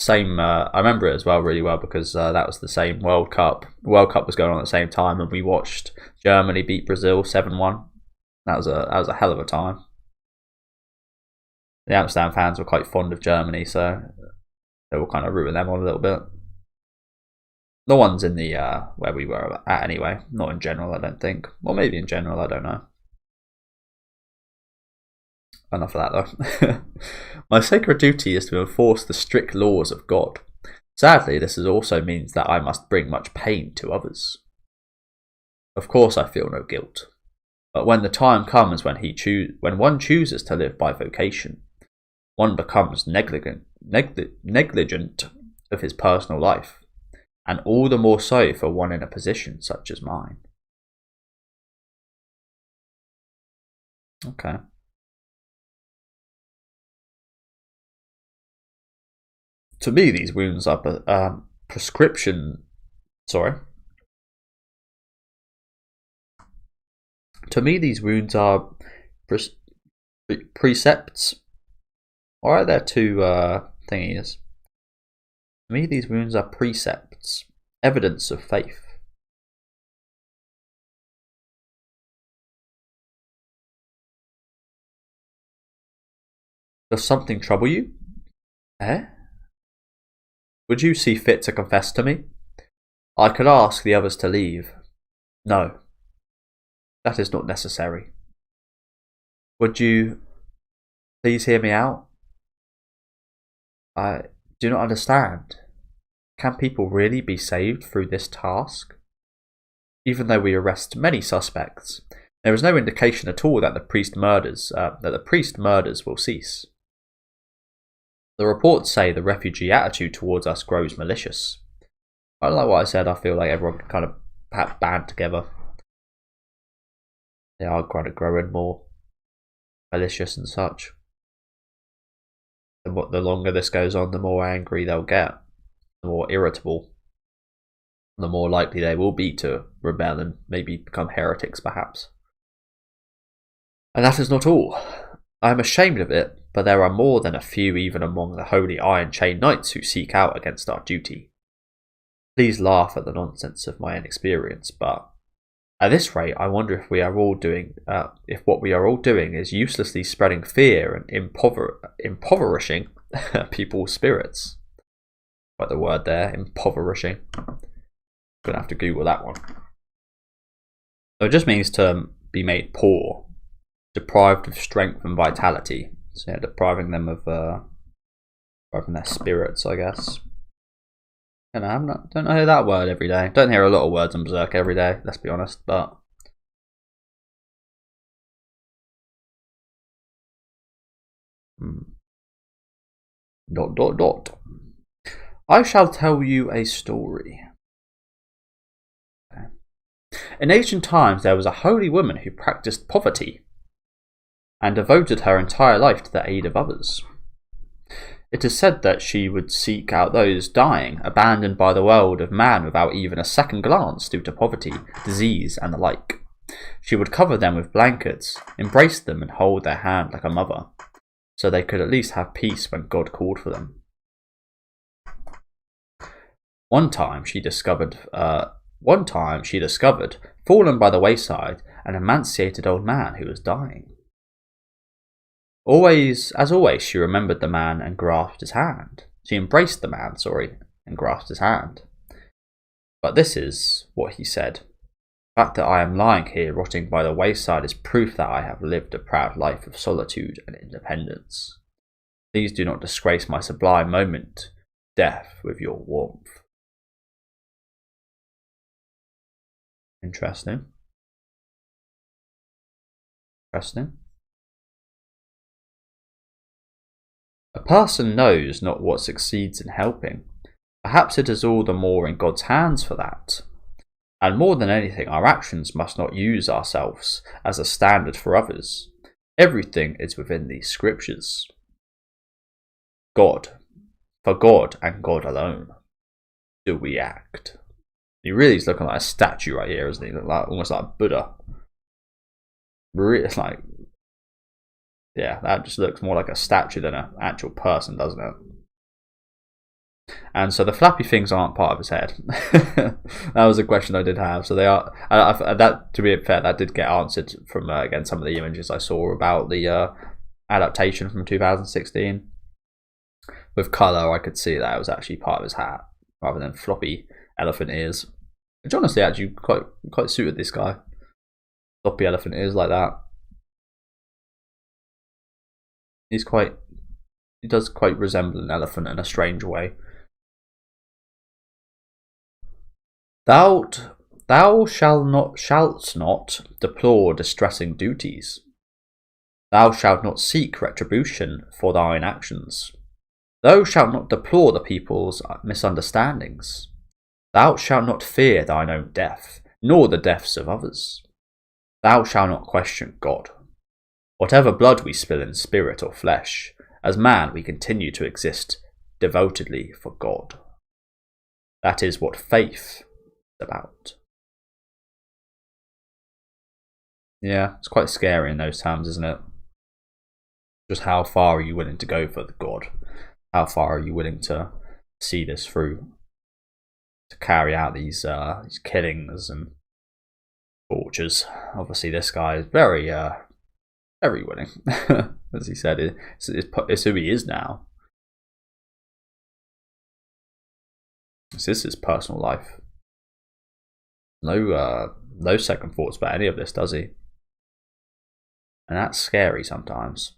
Same, I remember it as well really well because that was the same World Cup. The World Cup was going on at the same time, and we watched Germany beat Brazil 7-1. That was a hell of a time. The Amsterdam fans were quite fond of Germany, so they were kind of rooting them on a little bit. The ones in the where we were at anyway, not in general, I don't think. Or maybe in general, I don't know. Enough of that though. My sacred duty is to enforce the strict laws of God. Sadly, this also means that I must bring much pain to others. Of course I feel no guilt. But when the time comes when one chooses to live by vocation, one becomes negligent of his personal life, and all the more so for one in a position such as mine. Okay. To me, these wounds are prescription. Sorry. To me, these wounds are precepts. Or are there two thingies? To me, these wounds are precepts, evidence of faith. Does something trouble you? Eh? Would you see fit to confess to me? I could ask the others to leave. No, that is not necessary. Would you please hear me out? I do not understand. Can people really be saved through this task? Even though we arrest many suspects, there is no indication at all that the priest murders will cease. The reports say the refugee attitude towards us grows malicious. I don't like what I said. I feel like everyone can kind of perhaps band together. They are kind of growing more malicious and such. And the longer this goes on, the more angry they'll get, the more irritable, the more likely they will be to rebel and maybe become heretics, perhaps. And that is not all. I am ashamed of it, but there are more than a few even among the holy Iron Chain Knights who seek out against our duty. Please laugh at the nonsense of my inexperience, but at this rate, I wonder if what we are all doing is uselessly spreading fear and impoverishing people's spirits. Like the word there, impoverishing. Gonna have to Google that one. So it just means to be made poor, deprived of strength and vitality. So yeah, depriving them of their spirits, I guess. And don't hear that word every day. Don't hear a lot of words on Berserk every day, let's be honest, but dot dot dot. I shall tell you a story. In ancient times there was a holy woman who practiced poverty and devoted her entire life to the aid of others. It is said that she would seek out those dying, abandoned by the world of man without even a second glance due to poverty, disease, and the like. She would cover them with blankets, embrace them, and hold their hand like a mother, so they could at least have peace when God called for them. One time she discovered, fallen by the wayside, an emaciated old man who was dying. As always, she remembered the man and grasped his hand. She embraced the man, and grasped his hand. But this is what he said. The fact that I am lying here rotting by the wayside is proof that I have lived a proud life of solitude and independence. Please do not disgrace my sublime moment, death, with your warmth. Interesting. A person knows not what succeeds in helping. Perhaps it is all the more in God's hands for that. And more than anything, our actions must not use ourselves as a standard for others. Everything is within these scriptures. God, for God and God alone, do we act. He really is looking like a statue right here, isn't he? Almost like Buddha. It's like, yeah, that just looks more like a statue than an actual person, doesn't it? And so the flappy things aren't part of his head. That was a question I did have. So they are. That, to be fair, that did get answered from again some of the images I saw about the adaptation from 2016. With colour, I could see that it was actually part of his hat rather than floppy elephant ears, which honestly actually quite suited this guy. Floppy elephant ears like that. He does quite resemble an elephant in a strange way. Thou shalt not deplore distressing duties. Thou shalt not seek retribution for thine actions. Thou shalt not deplore the people's misunderstandings. Thou shalt not fear thine own death, nor the deaths of others. Thou shalt not question God. Whatever blood we spill in spirit or flesh, as man we continue to exist devotedly for God. That is what faith is about. Yeah, it's quite scary in those terms, isn't it? Just how far are you willing to go for the God? How far are you willing to see this through? To carry out these killings and tortures. Obviously, this guy is very willing. As he said, it's who he is now. This is his personal life. No second thoughts about any of this, does he? And that's scary sometimes.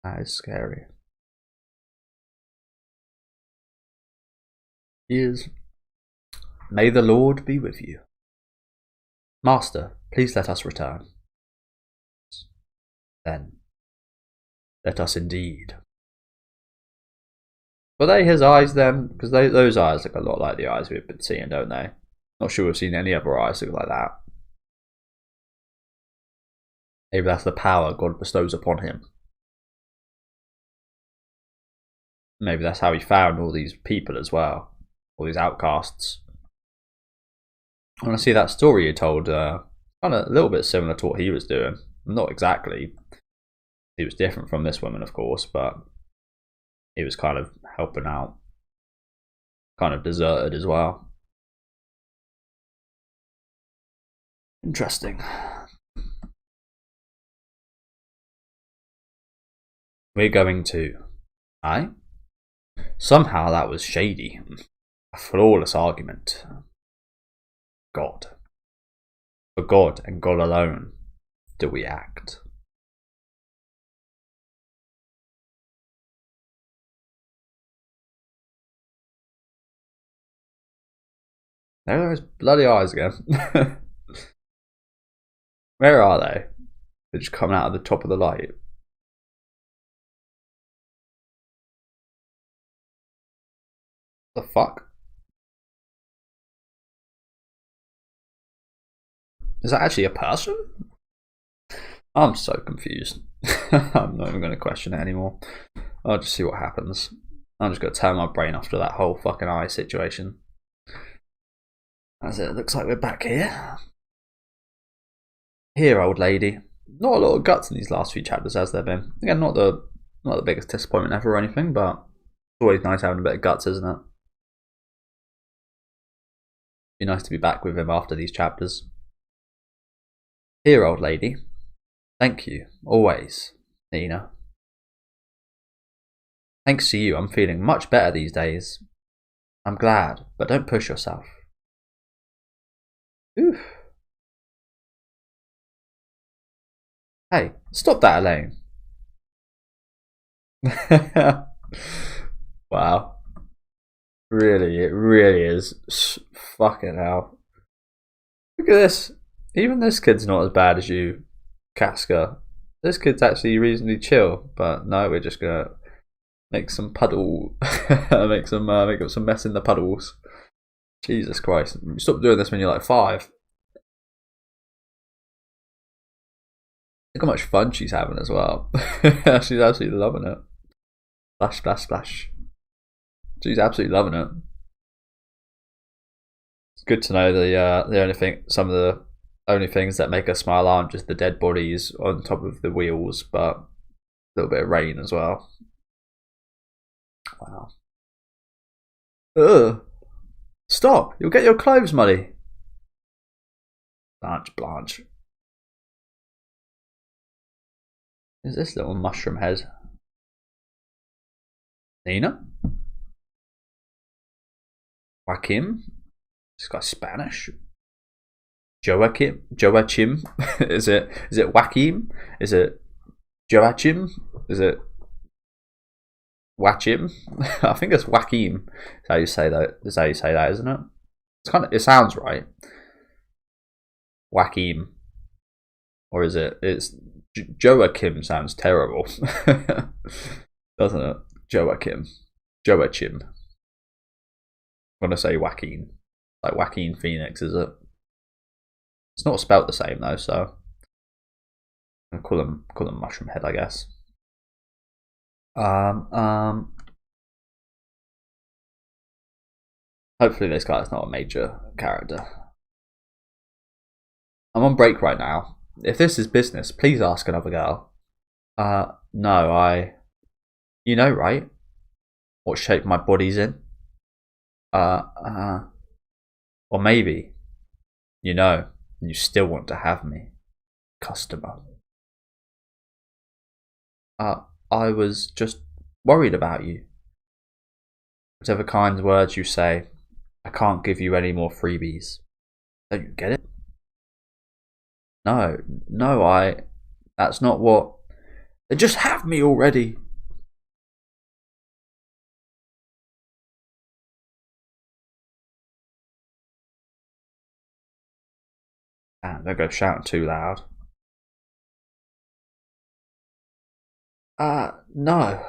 That is scary. He is. May the Lord be with you. Master, please let us return. Then, let us indeed. Were they his eyes then? Because those eyes look a lot like the eyes we've been seeing, don't they? Not sure we've seen any other eyes look like that. Maybe that's the power God bestows upon him. Maybe that's how he found all these people as well. All these outcasts. I want to see that story you told. Kind of a little bit similar to what he was doing. Not exactly. He was different from this woman, of course, but he was kind of helping out. Kind of deserted as well. Interesting. We're going to... Aye? Somehow that was shady. A flawless argument. God. For God and God alone do we act. There are those bloody eyes again. Where are they? They're just coming out of the top of the light. The fuck? Is that actually a person? I'm so confused. I'm not even going to question it anymore. I'll just see what happens. I'm just going to turn my brain off to that whole fucking eye situation. As it looks like we're back here. Here, old lady. Not a lot of guts in these last few chapters, has there been? Again, not the biggest disappointment ever or anything, but it's always nice having a bit of guts, isn't it? Be nice to be back with him after these chapters. Here, old lady. Thank you, always, Nina. Thanks to you, I'm feeling much better these days. I'm glad, but don't push yourself. Oof. Hey, stop that, Elaine. Wow. Really, it really is. Fucking hell. Look at this. Even this kid's not as bad as you, Casca. This kid's actually reasonably chill, but no, we're just gonna make some puddle, make up some mess in the puddles. Jesus Christ! Stop doing this when you're like 5. Look how much fun she's having as well. She's absolutely loving it. Splash, splash, splash. She's absolutely loving it. It's good to know some of the only things that make her smile aren't just the dead bodies on top of the wheels, but a little bit of rain as well. Wow. Ugh. Stop! You'll get your clothes muddy. Blanche, Blanche. Who's this little mushroom head? Nina? Joaquim? This guy's Spanish. Joachim? Is it Joaquim? Is it Joachim? Is it Wachim? I think it's Joaquim. That's how you say that. That's how you say that, isn't it? It sounds right. Joaquim. Or is it? It's Joachim sounds terrible. Doesn't it? Joachim. I'm gonna say Joaquin. Like Joaquin Phoenix, is it? It's not spelt the same though, so I'll call them Mushroom Head, I guess. Hopefully this guy's not a major character. I'm on break right now. If this is business, please ask another girl. No, you know, right? What shape my body's in? Or maybe, you know, you still want to have me, customer. I was just worried about you. Whatever kind words you say, I can't give you any more freebies. Don't you get it? No, that's not what. They just have me already. Damn, don't go shouting too loud. No.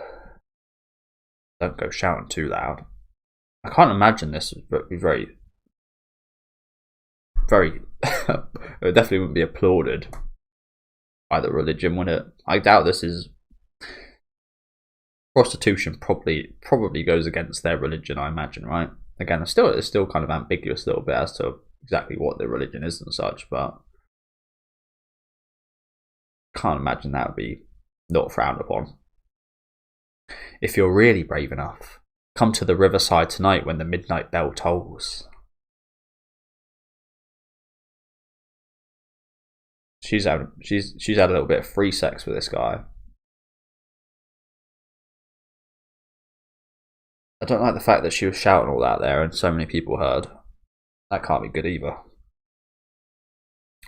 Don't go shouting too loud. I can't imagine this would be very, very. It definitely wouldn't be applauded by the religion, would it? I doubt this is. Prostitution probably goes against their religion, I imagine, right? Again, it's still kind of ambiguous a little bit as to exactly what their religion is and such, but can't imagine that would be not frowned upon. If you're really brave enough, come to the riverside tonight when the midnight bell tolls. She's had a little bit of free sex with this guy. I don't like the fact that she was shouting all that there and so many people heard. That can't be good either.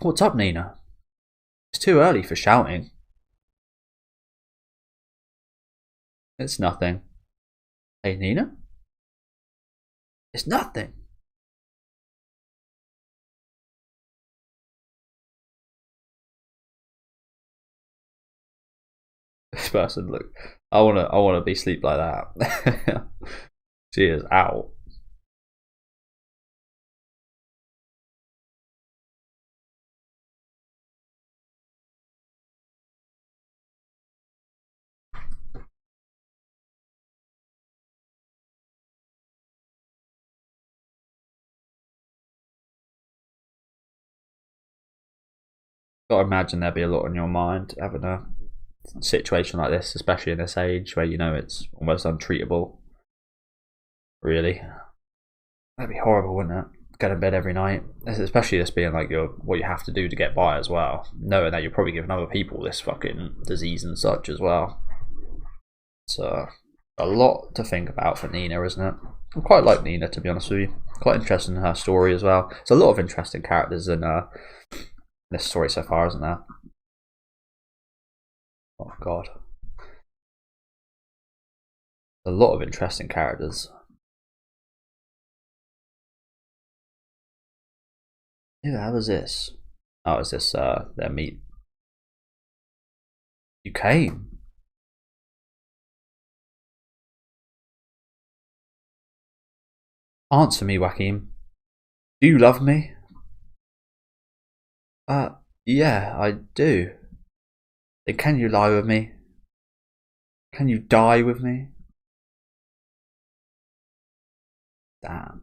What's up, Nina? It's too early for shouting. It's nothing. Hey, Nina? It's nothing. This person, look, I wanna be sleep like that. She is out. Gotta imagine there'd be a lot on your mind having a situation like this, especially in this age where you know it's almost untreatable. Really, that'd be horrible, wouldn't it? Go to bed every night, especially this being like what you have to do to get by as well, knowing that you're probably giving other people this fucking disease and such as well. So a lot to think about for Nina, isn't it? I quite like Nina, to be honest with you. Quite interested in her story as well. There's a lot of interesting characters in this story so far, isn't there? Oh god, a lot of interesting characters. Who the hell is this? Oh, is this their meat? You came. Answer me, Joachim. Do you love me? Yeah, I do. Then can you lie with me? Can you die with me? Damn.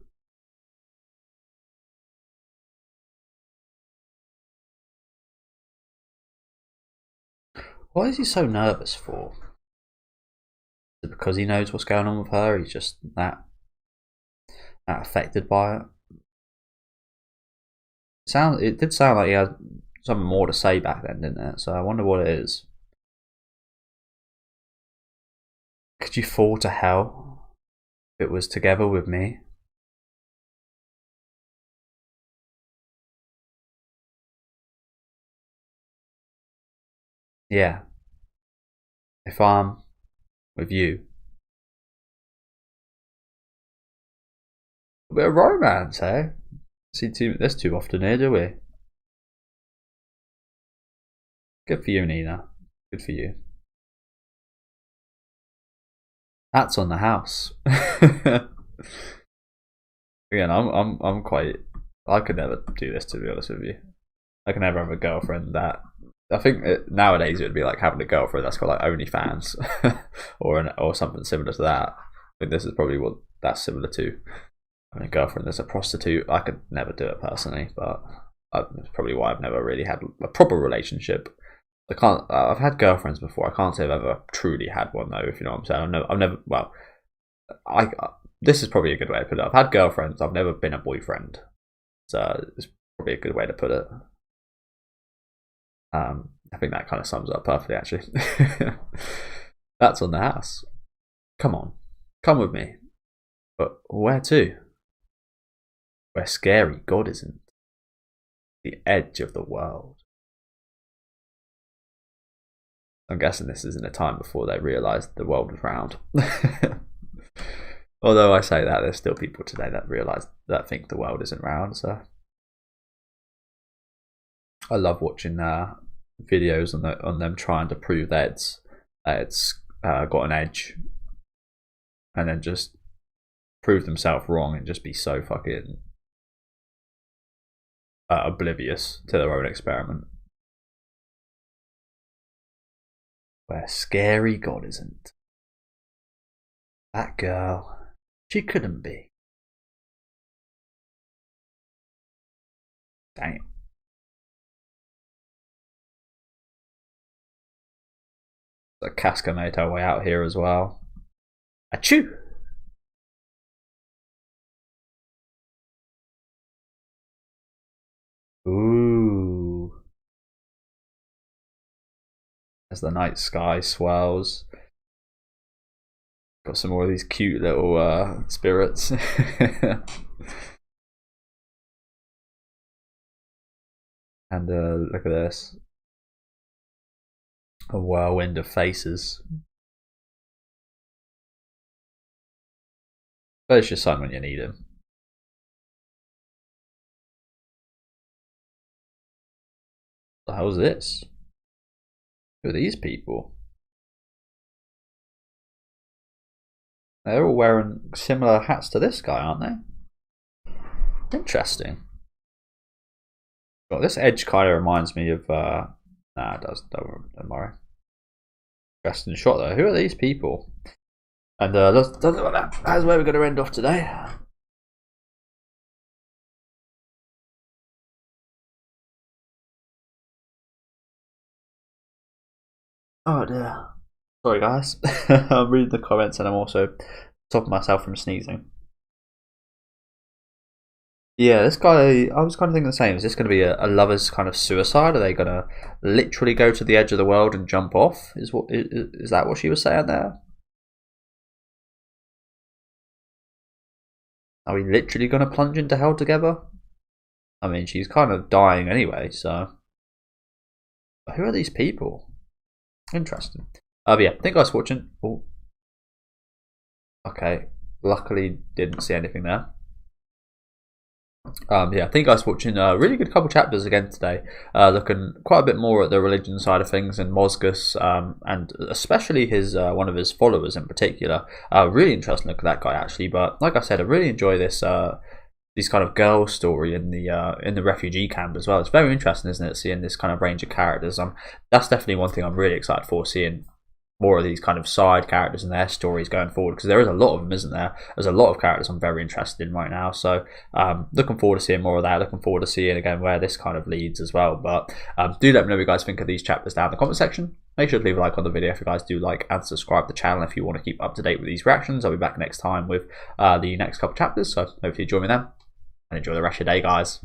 What is he so nervous for? Is it because he knows what's going on with her? He's just that affected by it. It did sound like he had something more to say back then, didn't it? So I wonder what it is. Could you fall to hell if it was together with me? Yeah. If I'm with you. A bit of romance, eh? See this too often here, do we? Good for you, Nina. Good for you. That's on the house. Again, I'm quite. I could never do this, to be honest with you. I can never have a girlfriend that. I think nowadays it would be like having a girlfriend that's got like OnlyFans or something similar to that. I think this is probably what that's similar to. Having a girlfriend that's a prostitute. I could never do it personally, but that's probably why I've never really had a proper relationship. I can't. I've had girlfriends before. I can't say I've ever truly had one though. If you know what I'm saying. I've never. Well, I. This is probably a good way to put it. I've had girlfriends. I've never been a boyfriend. So it's probably a good way to put it. I think that kind of sums up perfectly, actually. That's on the house. Come on, come with me. But where to? Where scary God isn't. The edge of the world. I'm guessing this is in a time before they realised the world was round. Although I say that, there's still people today that think the world isn't round. So I love watching videos on them trying to prove that it's got an edge, and then just prove themselves wrong and just be so fucking oblivious to their own experiment. Where scary God isn't. That girl, she couldn't be. Damn. So Casca made her way out here as well. Achoo! Ooh. As the night sky swells. Got some more of these cute little spirits. And look at this. A whirlwind of faces. There's your son when you need him. What the hell is this? Who are these people? They're all wearing similar hats to this guy, aren't they? Interesting. Well, this edge kind of reminds me of. Nah, it does. Don't worry. Interesting shot though. Who are these people? And let's look at that. That's where we're going to end off today. Oh dear. Sorry guys. I'm reading the comments and I'm also stopping myself from sneezing. Yeah, this guy, I was kind of thinking the same. Is this going to be a lover's kind of suicide? Are they going to literally go to the edge of the world and jump off? Is that what she was saying there? Are we literally going to plunge into hell together? I mean, she's kind of dying anyway, so. But who are these people? Interesting. But yeah, thank you guys for watching. Oh. Okay, luckily didn't see anything there. Yeah, thank you guys for watching. Really good couple chapters again today. Looking quite a bit more at the religion side of things and Mozgus, and especially his one of his followers in particular. Really interesting look at that guy actually. But like I said, I really enjoy this kind of girl story in the refugee camp as well. It's very interesting, isn't it? Seeing this kind of range of characters. That's definitely one thing I'm really excited for, seeing more of these kind of side characters and their stories going forward, because there is a lot of them, isn't there? There's a lot of characters I'm very interested in right now, so looking forward to seeing more of that. Looking forward to seeing again where this kind of leads as well. But do let me know what you guys think of these chapters down in the comment section. Make sure to leave a like on the video if you guys do like, and subscribe to the channel if you want to keep up to date with these reactions. I'll be back next time with the next couple chapters, so hopefully you join me then and enjoy the rest of your day, guys.